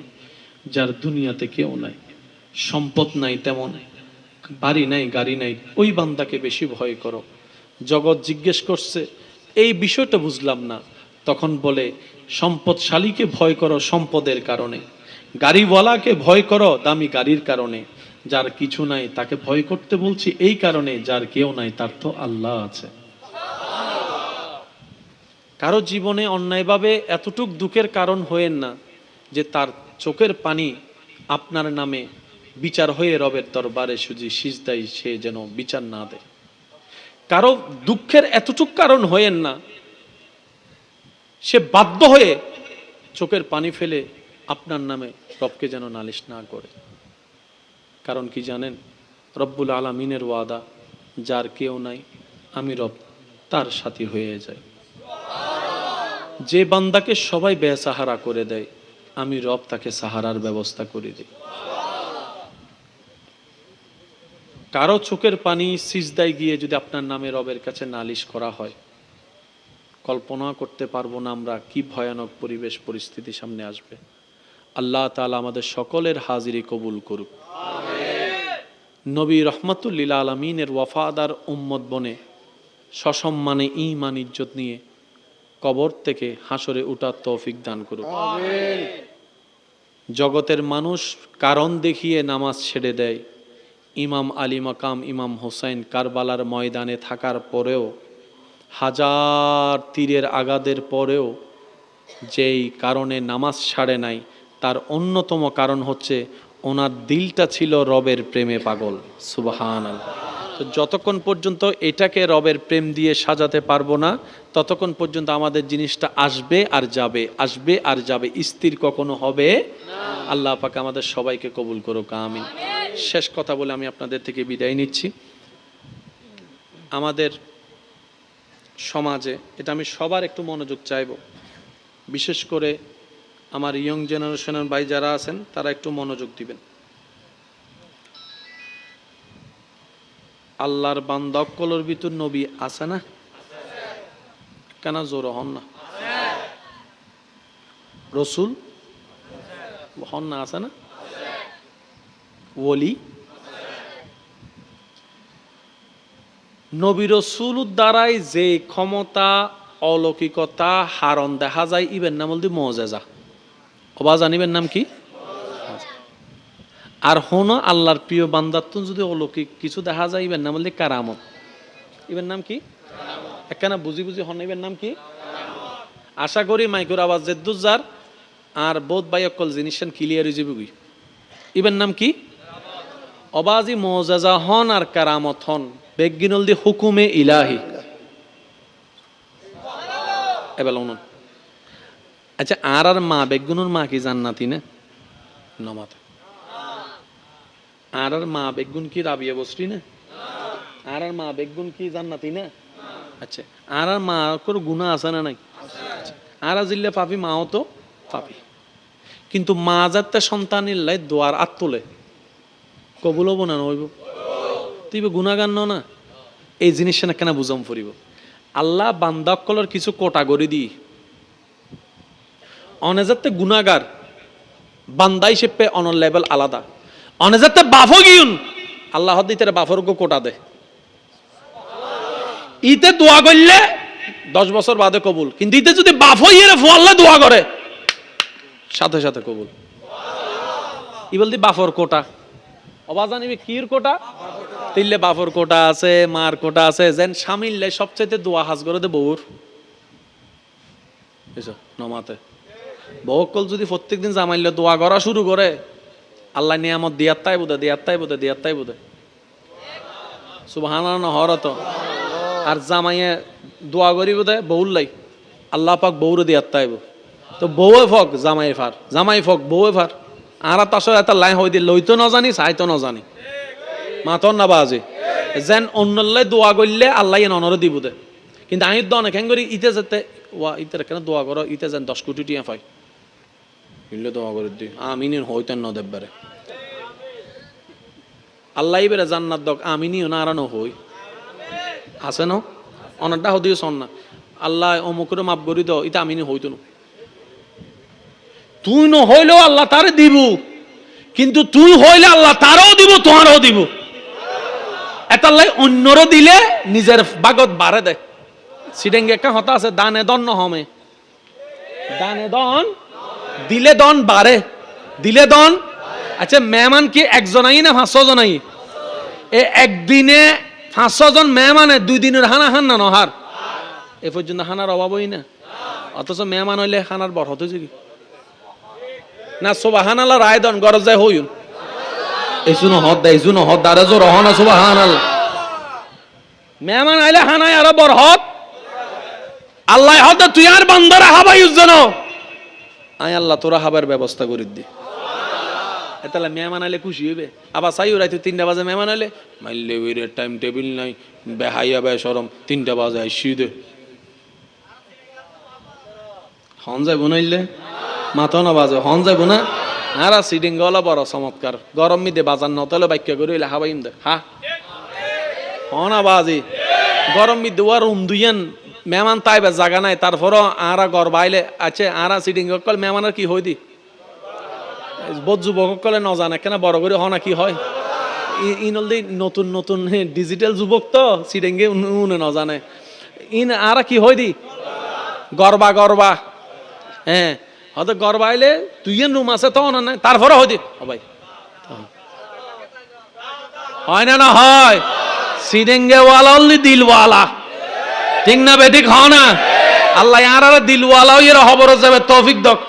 যার দুনিয়াতে কেউ নাই, সম্পদ নাই, তেমন বাড়ি নাই, গাড়ি নাই, ওই বান্দাকে বেশি ভয় করো। জগৎ জিজ্ঞেস করছে এই বিষয়টা বুঝলাম না, তখন বলে সম্পদশালীকে ভয় করো সম্পদের কারণে, গাড়িওয়ালাকে ভয় করো দামি গাড়ির কারণে, যার কিছু নাই তাকে ভয় করতে বলছি এই কারণে, যার কেউ নাই তার তো আল্লাহ আছে। কারো জীবনে অন্যায়ভাবে এতটুক দুঃখের কারণ হয়েন না যে তার চোখের পানি আপনার নামে বিচার হয়ে রবের দরবারে সুজি সিজদাই সে যেন বিচার না দেয়। কারো দুঃখের এতটুক কারণ হয়েন না সে বাধ্য হয়ে চোখের পানি ফেলে আপনার নামে রবকে যেন নালিশ না করে। কারণ কি জানেন? রব্বুল আলামিনের ওয়াদা, যার কেউ নাই আমি রব তার সাথী হয়ে যায়। যে বান্দাকে সবাই বেসাহারা করে দেয়, আমি রব তাকে সাহারার ব্যবস্থা করে দিই। কারো চোখের পানি সিজদায় গিয়ে যদি আপনার নামে রবের কাছে নালিশ করা হয়, কল্পনা করতে পারবো না আমরা কি ভয়ানক পরিবেশ পরিস্থিতি সামনে আসবে। আল্লাহ তাআলা আমাদের সকলের হাজিরি কবুল করুক। নবী রহমাতুল লিল আলামিনের ওয়াফাদার উম্মত বনে সসম্মানে ঈমান ইজ্জত নিয়ে কবর থেকে হাসরে উঠার তৌফিক দান করুক। জগতের মানুষ কারণ দেখিয়ে নামাজ ছেড়ে দেয়, ইমাম আলী মাকাম ইমাম হোসেন কারবালার ময়দানে থাকার পরেও, হাজার তীরের আঘাতের পরেও যেই কারণে নামাজ ছাড়ে নাই, তার অন্যতম কারণ হচ্ছে ওনার দিলটা ছিল রবের প্রেমে পাগল। সুবহানাল্লাহ। তো যতক্ষণ পর্যন্ত এটাকে রবের প্রেম দিয়ে সাজাতে পারবো না, ততক্ষণ পর্যন্ত আমাদের জিনিসটা আসবে আর যাবে, আসবে আর যাবে, স্থির কখনো হবে না। আল্লাহ পাক আমাদের সবাইকে কবুল করুক, আমিন। শেষ কথা বলে আমি আপনাদের থেকে বিদায় নিচ্ছি। আমাদের সমাজে, এটা আমি সবার একটু মনোযোগ চাইব, বিশেষ করে আমার ইয়ং জেনারেশনের ভাই যারা আছেন তারা একটু মনোযোগ দিবেন। আল্লাহর বান্দা অক্কলের ভিতর নবী আছে না? কেন জোর হন না? রসুল হন না? আছে না? ওলি নবী রসুল দ্বারাই যে ক্ষমতা অলৌকিকতা হারণ দেখা যায়, ইবেন নাম বলতে মুআজিজা। অবা জানিবেন নাম কি? আর হন আল্লাহর প্রিয় বান্দাতুন যদি অলৌকিক কিছু দেখা যায়, ইবেন নাম বলতে কারামত। ইবেন নাম কি? একখানা বুঝি বুঝি হন, ইবেন নাম কি? আশা করি মাইকুর আওয়াজ জেদ্দুজার আর বোধ বাই অকল জিনিসেন ক্লিয়ার হয়ে যাবে। ইবেন নাম কি? অবাজি মুআজিজা হন আর কারামত হন, বেগিনল দি হুকুমে ইলাহি। এবার শুনুন, আচ্ছা আর মা বেগুনুর মা কি জান্নাতি না? নমাত আর মা বেগুন কি রাবিয়া বসরি না? আর মা বেগুন কি জান্নাতি না? আচ্ছা আর মা কোনো গুনাহ আছে না নাই? আর জিল্লে পাপি, মাও তো পাপি, কিন্তু মা যাতে সন্তানের লাই দোয়ার আত তোলে, কবুল হবো না হইব? তুই গুণাগান না, এই জিনিসটা না কেন বুঝাম ফুরিব। আল্লাহ বান্দা অক্কলের কিছু কোটাগরি দিই, অনেজাতে গুণাগার বান্দা হিসেবে অনর লেভেল আলাদা, অনেজাতে বাফো গিউন আল্লাহ দিতে বাফর কোটা দে। ইতে দোয়া করলে 10 বছর বাদে কবুল, কিন্তু ইতে যদি বাফো ইয়ে ফোয়াল্লা দোয়া করে সাথে সাথে কবুল। ই বলতে বাফর কোটা, অবা জানিবে কির কোটা? তিল্লে বাফর কোটা আছে, মার কোটা আছে, যেন সামিল্লে সবচেয়ে দোয়া হাজ করে দে বউর নমাতে। বউকল যদি প্রত্যেকদিন জামাইলে দোয়া করা শুরু করে, আল্লাহ নিয়ামত দিয়ার তাই বোধে, দিয়ার তাই বোধে, দিয়ার তাই বোধে। সুবহানাল্লাহ হরত। আর জামাইয়ে দোয়া করি বোধে বউর লাই, আল্লাহ পাক বউরে দিয়ার তাইব। তো বউয়ে ফক জামাই ফার, জামাই ফক বউয়ে ফার। আর তাসর এটা লাই হই দিয়ে লইতো না জানি, চাইতো না জানি, মাতন না বাজে যেন অন্যল্লাই দোয়া করলে আল্লাহ অনরে দিব দে। কিন্তু আমি তো অনেক করি ইতে যেতে ওয়া ইতে কেন দোয়া করো, ইতে যেন 10 কোটি টিয়া পাই, ইলে দোয়া করে দি আমিন হইতেন না দেববারে আল্লাহ বেড়ে জান্নাত দক আমিনিও না আরানো হই আছে না? অনেকটা হদিও শোন না, আল্লাহ অমুকের মাপ করি দাও, ইটা আমিনি হইতো না। তুই নহইলেও আল্লাহ তারে দিব, কিন্তু তুই হইলে আল্লাহ তারও দিব, তোমারও দিব। এতাল্লাই অন্যরও দিলে নিজের বাগত বাড়ে দেয়। সিডেঙ্গে একটা হতা আছে, দানে দন নহমে, দানে দন দিলে দন বাড়ে, দিলে দন। আচ্ছা মেহমান কি একজনাই না 500 জনাই? এ একদিনে 500 জন মেহমানে 2 দিনের হানা হান না নহার, এ পর্যন্ত হানার অভাবই না। অথচ মেহমান হইলে হানার বড় হতে কি না? সুবহানাল্লাহ রায় দন গরজ যায় হইন এসুনো হদ দেয়, এসুনো হদ দারে জোর হনা সুবহানাল্লাহ। মেহমান আইলে হানায় আরো বড় হদ, আল্লাহ হয়তো তুই আর বান্দারা হাবাই জানো আয় আল্লাহ তোরা হাবার ব্যবস্থা করে দি এতালে মেহমান আইলে খুশি হইবে আবার চাই ওরাই তুই 3টা বাজে মেহমান আইলে মাইলে ওইরের টাইম টেবিল নাই বেহাইয়া বে সরম 3টা বাজে আইসি দে হন যাইব না ইলে মাথা না বাজে হন যাইব না আর সিডিং গলা বড় চমৎকার গরম মিদে বাজার নতলে বাক্য করে হইলে হাবাইম দে হা হনা বাজি গরম মিদে ওয়ার দুইয়ান মেহমান তাইবে জায়গা নাই তারপরও আরা গড় বাইলে আছে আরা সিডিং কল মেহমানের কি হই দি বোধ যুবক কলে ন জানে কেন বড় করে হনা কি হয় ইনলদি নতুন নতুন ডিজিটাল যুবক তো সিডিংয়ে উনে ন জানে ইন আরা কি হই দি গরবা গরবা হ্যাঁ হয়তো গড় বাইলে তুইয়েন রুম আছে তো না তারপরে হই দি ভাই হয় না না হয় সিডিংয়ে ওয়ালা অনলি দিলওয়ালা ঠিক না বেঠিক হয় না আল্লাহ আর দিলওয়ালা এর খবর যাবে তৌফিক দক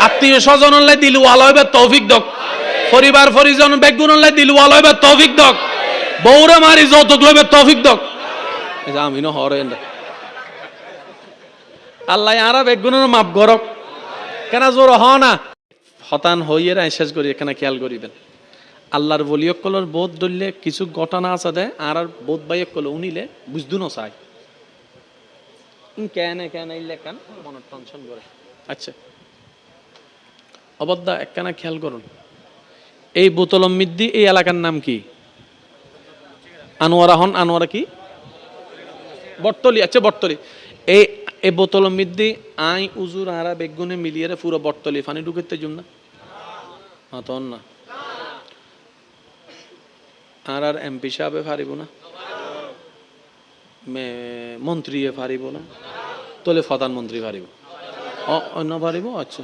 আত্মীয় স্বজন হলে দিলওয়ালা হইবে তৌফিক দক পরিবার পরিজন বেগুন হলে দিলওয়ালা হইবে তৌফিক দক বউরে মারি যৌতুক লইবে তৌফিক দক আমি না হরে আল্লাহ আর বেগুনের মাপ গরক কেন জোর হ না হতান হইয়ে শেষ করি এখানে খেয়াল করিবেন আল্লাহর বলিয়কলর বোধ ধরলে কিছু ঘটনা আছে দেয় আর বোধ বাইক কল উনিলে বুঝদু না চাই কেন কেন ইলে কেন মনে টেনশন করে আচ্ছা অবদ্ধা একখানা খেয়াল করুন এই বোতলম মিদ্দি এই এলাকার নাম কি আনোয়ারা হন আনোয়ারা কি বটতলি আচ্ছা বটতলি এই বোতলম মিদ্দি আই উজুর আরা বেগুনে মিলিয়ে পুরো বটতলি পানি ঢুকেতে জুম না হ্যাঁ তখন না আর এমপি সাহেবে পারিব না মন্ত্রী পারিব না তোলে প্রধানমন্ত্রী পারিব অন্য পারিব আচ্ছা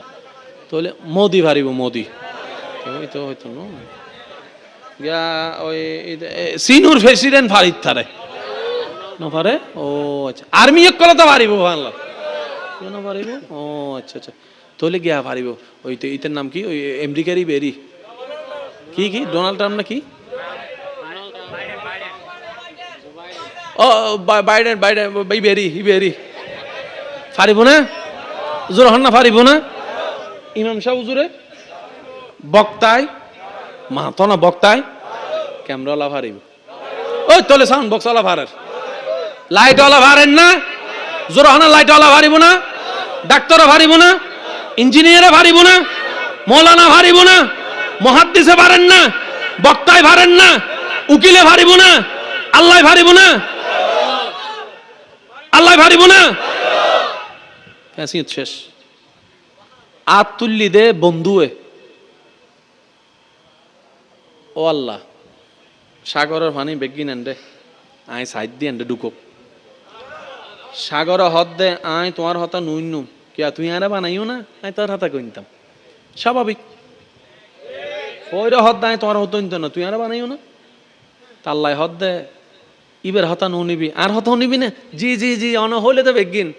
তোলে মোদি পারিব মোদি তো হয়তো ওই সিনুর প্রেসিডেন্ট ফারিদ থারে নপারে ও আচ্ছা আর্মি এক কলে তো পারিব বাংলা কেন পারিব ও আচ্ছা আচ্ছা তোলে গিয়া পারিব ওই তো ইটার নাম কি ওই আমেরিকারই বেরি কি কি ডোনাল্ড ট্রাম্প না কি ও বাইডেন বাইডেন বেরি বেরি পারিব না জোর হন না পারিব না ইমাম সাহেব হুজুরে বক্তায় মাতো না বক্তায় ক্যামেরাওয়ালা পারিব ওই তোলে সাউন্ড বক্সওয়ালা পারের লাইটওয়ালা পারেন না জোর হন লাইটওয়ালা পারিব না ডাক্তারও পারিব না ইঞ্জিনিয়ারে পারিব না মৌলানা পারিব না মুহাদ্দিসে পারেন না বক্তায় পারেন না উকিলে পারিব না আল্লাহ পারিব না আল্লাহ পারিব না ফ্যাসিয়ত শেষ আত তুল্লি দে বন্ধুয়ে ও আল্লাহ সাগরের পানি বেগিন এন্ডে আই সাইড দিয়ে এন্ডে ঢুকো সাগর হদ দে আই তোমার হতা নুইনুম কিয়া তুই আরে বানাইও না আই তোর হাতা কইতাম স্বাভাবিক ওইরা হদ আই তোমার হতো না তুই আরে বানাইও না তাল্লাই হদ দে ইবের হতা নু নিবি আর হতা নিবি না জি জি জি অন হইলে তো বেগিন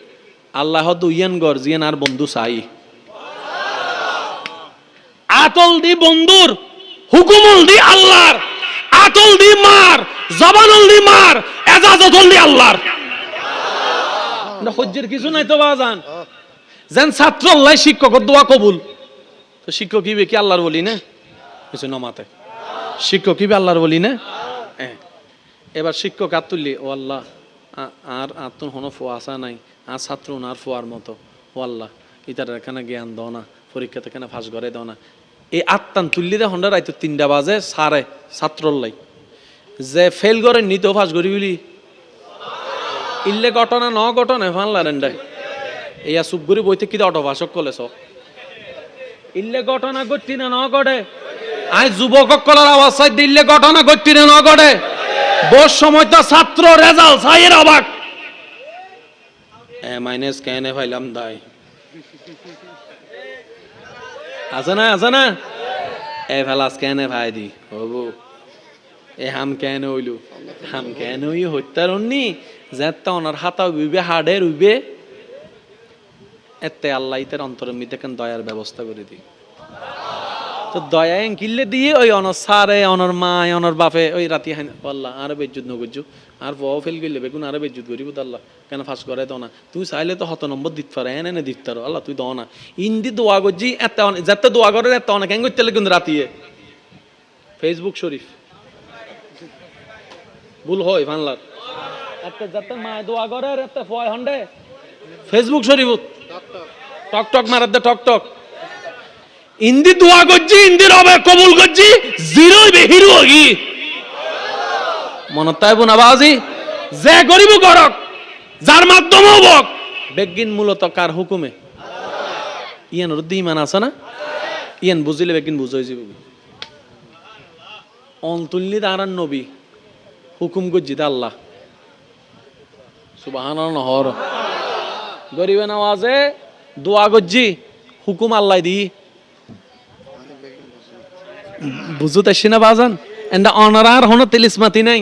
আল্লাহ হদ উইয়ান গর জিয়ান আর বন্ধু চাই আতল দি বন্ধুর হুকুমল দি আল্লাহর আতল দি মার জবানল দি মার এজাজতল দি আল্লাহর না হজ্জের কিছু নাই তো বাজান যেন ছাত্র আল্লাহ শিক্ষক দোয়া কবুল তো শিক্ষক কি কি আল্লাহর বলি না কিছু নমাতে শিক্ষক কি আল্লাহর বলি না এবার শিক্ষক হাত তুললি ও আল্লাহ আর আত্মন হনো ফোয়া আসা নাই আর ছাত্র আর ফোয়ার মতো ও আল্লাহ ইতার এখানে জ্ঞান দাও না পরীক্ষাতে এখানে ফাঁস ঘরে দাও না এই আত্মান তুললি দে হন্ডা রাইতো 3টা বাজে সারে ছাত্রল্লাই যে ফেল করে নিতেও ফাঁস করি বলি ইল্লে ঘটনা ন ঘটনা ফানলা রেন্ডাই এই সুপগুড়ি বইতে কি অটো ভাষক কলেছ ইল্লে ঘটনা ঘটতি না ন ঘটে আই যুবক কলার আওয়াজ দিল্লে ঘটনা ঘটতি না ন ঘটে বস সময় তো ছাত্র রেজাল্ট সাইয়ের অবাক মাইনাস কেন ফাইলাম দাই আছে না এ ফেলাস কেন ভাই দি হবু এ হাম কেন হইলু হাম কেন হই হত্যার অন্যি যেটা ওনার হাতা উইবে হাড়ের উইবে এতে আল্লাহ ইতের অন্তরের মধ্যে কেন দয়ার ব্যবস্থা করে দি তো দয়া কিনলে দিয়ে ওই অনর সারে অনর মায় অনর বাপে ওই রাতি হাই আল্লাহ আর বেজ্জুত নগজ্জু আর বউ ফেল গেলে বেগুন আর বেজ্জুত করিব আল্লাহ কেন ফাঁস করে দাও না তুই চাইলে তো 7 নম্বর দিতে পারে এনে দিতে পারো আল্লাহ তুই দাও না ইন্দি দোয়া করছি এত যাতে দোয়া করে এত অনেক হ্যাং করতে কিন্তু রাতিয়ে ফেসবুক শরীফ ভুল হয় বাংলার একটা যাতে মায় দোয়া করে এত ফয় হন্ডে ফেসবুক শরীফ টক টক মারার দে টক টক ইন্দি দোয়া করছি ইন্দি রবে কবুল করছি জিরো বেহিরু হগি মনত তাইব না বাজি যে গরিব করক যার মাধ্যমে বক বেগিন মূলত কার হুকুমে ইয়ান রুদ্দি ইমান আছে না ইয়ান বুঝিলে বেগিন বুঝাই যাব অন্তুল্লি দাঁড়ান নবী হুকুম করছি আল্লাহ সুবহানাল্লাহ হর গরিবে নওয়াজে দোয়া করছি হুকুম আল্লাহ দি বুঝতে আসছি না বাজান এন্ড অনার আর হনো তেলিসমাতি নাই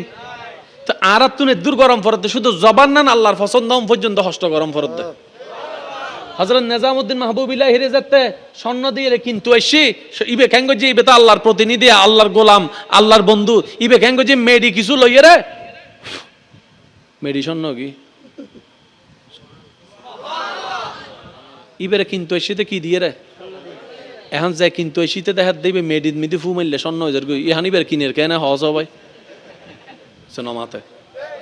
তো আর তুনে দূর গরম ফরত শুধু জবান না আল্লাহর পছন্দ পর্যন্ত হষ্ট গরম ফরত হযরত নিজামউদ্দিন মাহবুবিল্লাহ হিরে যেতে স্বর্ণ দিয়ে কিন্তু আইছি ইবে কেঙ্গজি ইবে তো আল্লাহর প্রতিনিধি আল্লাহর গোলাম আল্লাহর বন্ধু ইবে কেঙ্গজি মেডি কিছু লইয়ে রে মেডি স্বর্ণ কি ইবেরে কিন্তু আইছিতে কি দিয়ে রে এখন যে কিন্তু আইছিতে দেখা দিবে মেডিদ মিদি ফু মারলে স্বর্ণ হয়ে যাবে ইহান ইবের কিনের কেন হজ ভাই মাতে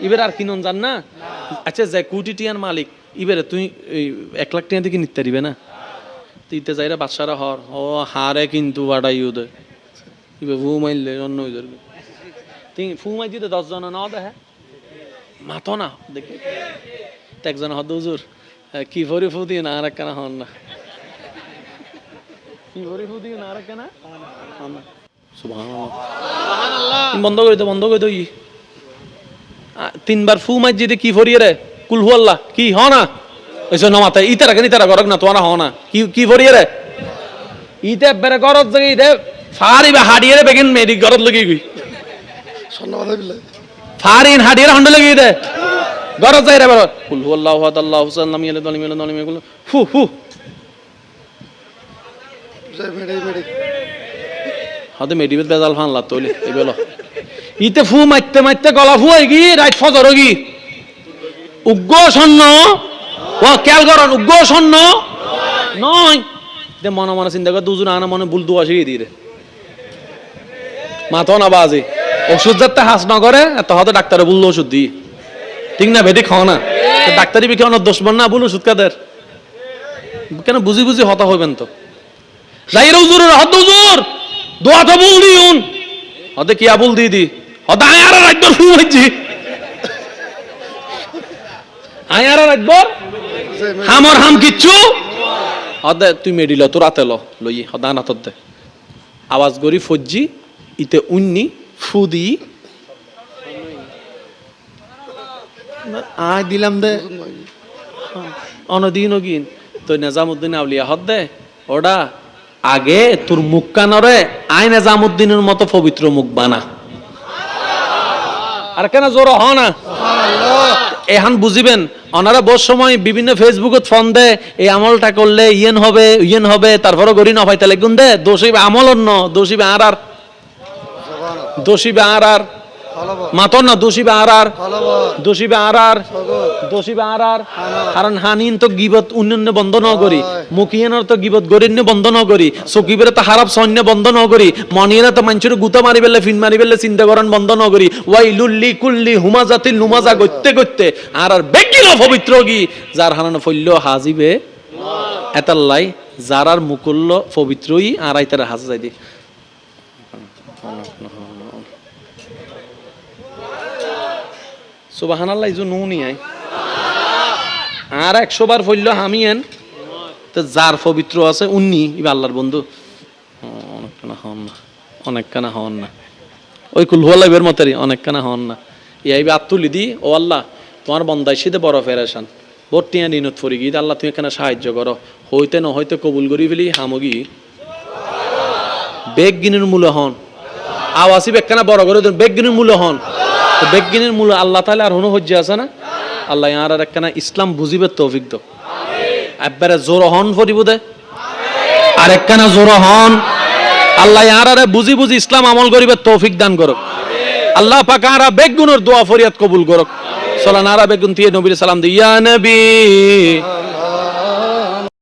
ইবের আর কিনন জান না আচ্ছা যে কোটি টিয়ার মালিক ইবেরে তুই 1 লাখ টাকা থেকে নিতে দিবে না তুইতে যাইরা বাদশারা হর ও হারে কিন্তু বাড়াই উদে ইবে ফু মারলে স্বর্ণ হয়ে যাবে তুই ফু মাই দিতে 10 জন না দেখে মাতো না দেখি একজন হদ হুজুর কি ভরি ফু দিয়ে না আর কেনা হন না কি ভরি ফু দিয়ে না আর কেনা সুবহানাল্লাহ বন্ধ করে দে বন্ধ করে দই 3 বার ফু মাই দিতে কি ভরিয়ে রে কুল হু আল্লাহ কি হ না ওইসব নমাতে ইতারা কেন ইতারা করক না তোরা হ না কি কি ভরিয়ে রে ইতে বেরে গরত জায়গা ইতে ফারিবা হাডিয়ে রে বেগিন মেডি গরত লাগি গই ধন্যবাদ বিল্লাহ ফারিন হাডিয়ে হন্ড লাগি দে গরত যাই রে বড় কুল হু আল্লাহু আহাদ আল্লাহু সাল্লাম ইয়ালে দলিম ইয়ালে দলিম এগুলো ফু ফু জয় মেডি হাতে মেডিবেল বেজাল ফান লাত তইলে এই বলো ইতে ফু মারতে মারতে গলা ফু হই গি রাত ফজর গি উগ্র স্বর্ণ ও খেয়াল করন উগ্র স্বর্ণ নয় দে মনে মনে চিন্তা করে দুজন আনা মনে ভুল দোয়া শিখিয়ে দিয়ে মাথো না বাজে ওষুধ যাতে হাস না করে এত হয়তো ডাক্তারে বললো ওষুধ দি ঠিক না ভেদি খাও না ডাক্তারি বিকে অনেক দোষ বল না বলো ওষুধ কাদের কেন বুঝি বুঝি হতা হইবেন তো যাই রে হুজুর হদ হুজুর দোয়া তো বল দিউন হদে কি আবুল দি দি হদা আয়ার রাজ্য শুরু হইছি আয়ার রাজ্য হামর হাম কিচ্ছু হদে তুই মেডিল তো রাতে লই হদা না তোর দে আওয়াজ গরি ফজ্জি ইতে উন্নি ফুদি আয় দিলাম দে অনদিন গিন তো নিজামউদ্দিন আউলিয়া হদ দে ওডা আগে তোর মুখ কানরে আয় নিজামউদ্দিনের মতো পবিত্র মুখ বানা আর কেন জোর হ না এখন বুঝিবেন ওনারা বহু সময় বিভিন্ন ফেসবুকত ফোন দেয় এই আমলটা করলে ইয়েন হবে তারপরে গরি না পাইতে লাগুন দে দোষী আমল অন্য দোষী আর দোষী আর মাতন না দোষী আর কারণ হানিন তো গিবত উন্নয়ন বন্ধ ন করি মুখিয়ানোর তো গিবত গরিন্য বন্ধ ন করি সকিবের তো হারাপ সৈন্য বন্ধ ন করি মনিরা তো মানুষের গুতা মারি বেলে ফিন মারি বেলে চিন্তা করেন বন্ধ ন করি ওয়াইলুল্লি কুল্লি হুমাজাতিল নুমাজা করতে আর বেগিল পবিত্র গি যার হানানো ফল্য হাজিবে এতাল্লাই যারার মুকুল্য পবিত্রই আর আইতার হাজা যাই দি সুবহানাল্লাহ ইজু নুনি আই আর 100 বার ফইল হামিয়েন তো যার পবিত্র আছে উন্নি ইবা আল্লাহর বন্ধু অনেক কানা হন না ওই কুল হুয়ালাইবের মতই অনেক কানা হন না ইয়াইবে আত্তুলি দি ও আল্লাহ তোমার বান্দাই সিদে বড় ফেরেশান বর্তিয়া দিনত ফরি গি আল্লাহ তুমি এখানে সাহায্য করো হইতে ন হইতে কবুল করি ফেলি হামগি বেগ গিনের মূল হন আওয়াসি বেকখানা বড় করে দেন বেগ গিনের মূল হন বেগিনের মূল আল্লাহ তাআলা আর হনো হজ্জে আছে না আল্লাহ আর একখানা ইসলাম বুঝিবে তৌফিক দাও একবারে জোর হন ফরিব দে আর একখানা জোর হন আল্লাহ আরারে বুঝি বুঝি ইসলাম আমল করিবে তৌফিক দান করুক। আল্লাহ পাক আরা বেগুনের দোয়া ফরিয়াদ কবুল করুক। সালান আরা বেগুন দিয়ে নবীর সালাম দিয়া নবী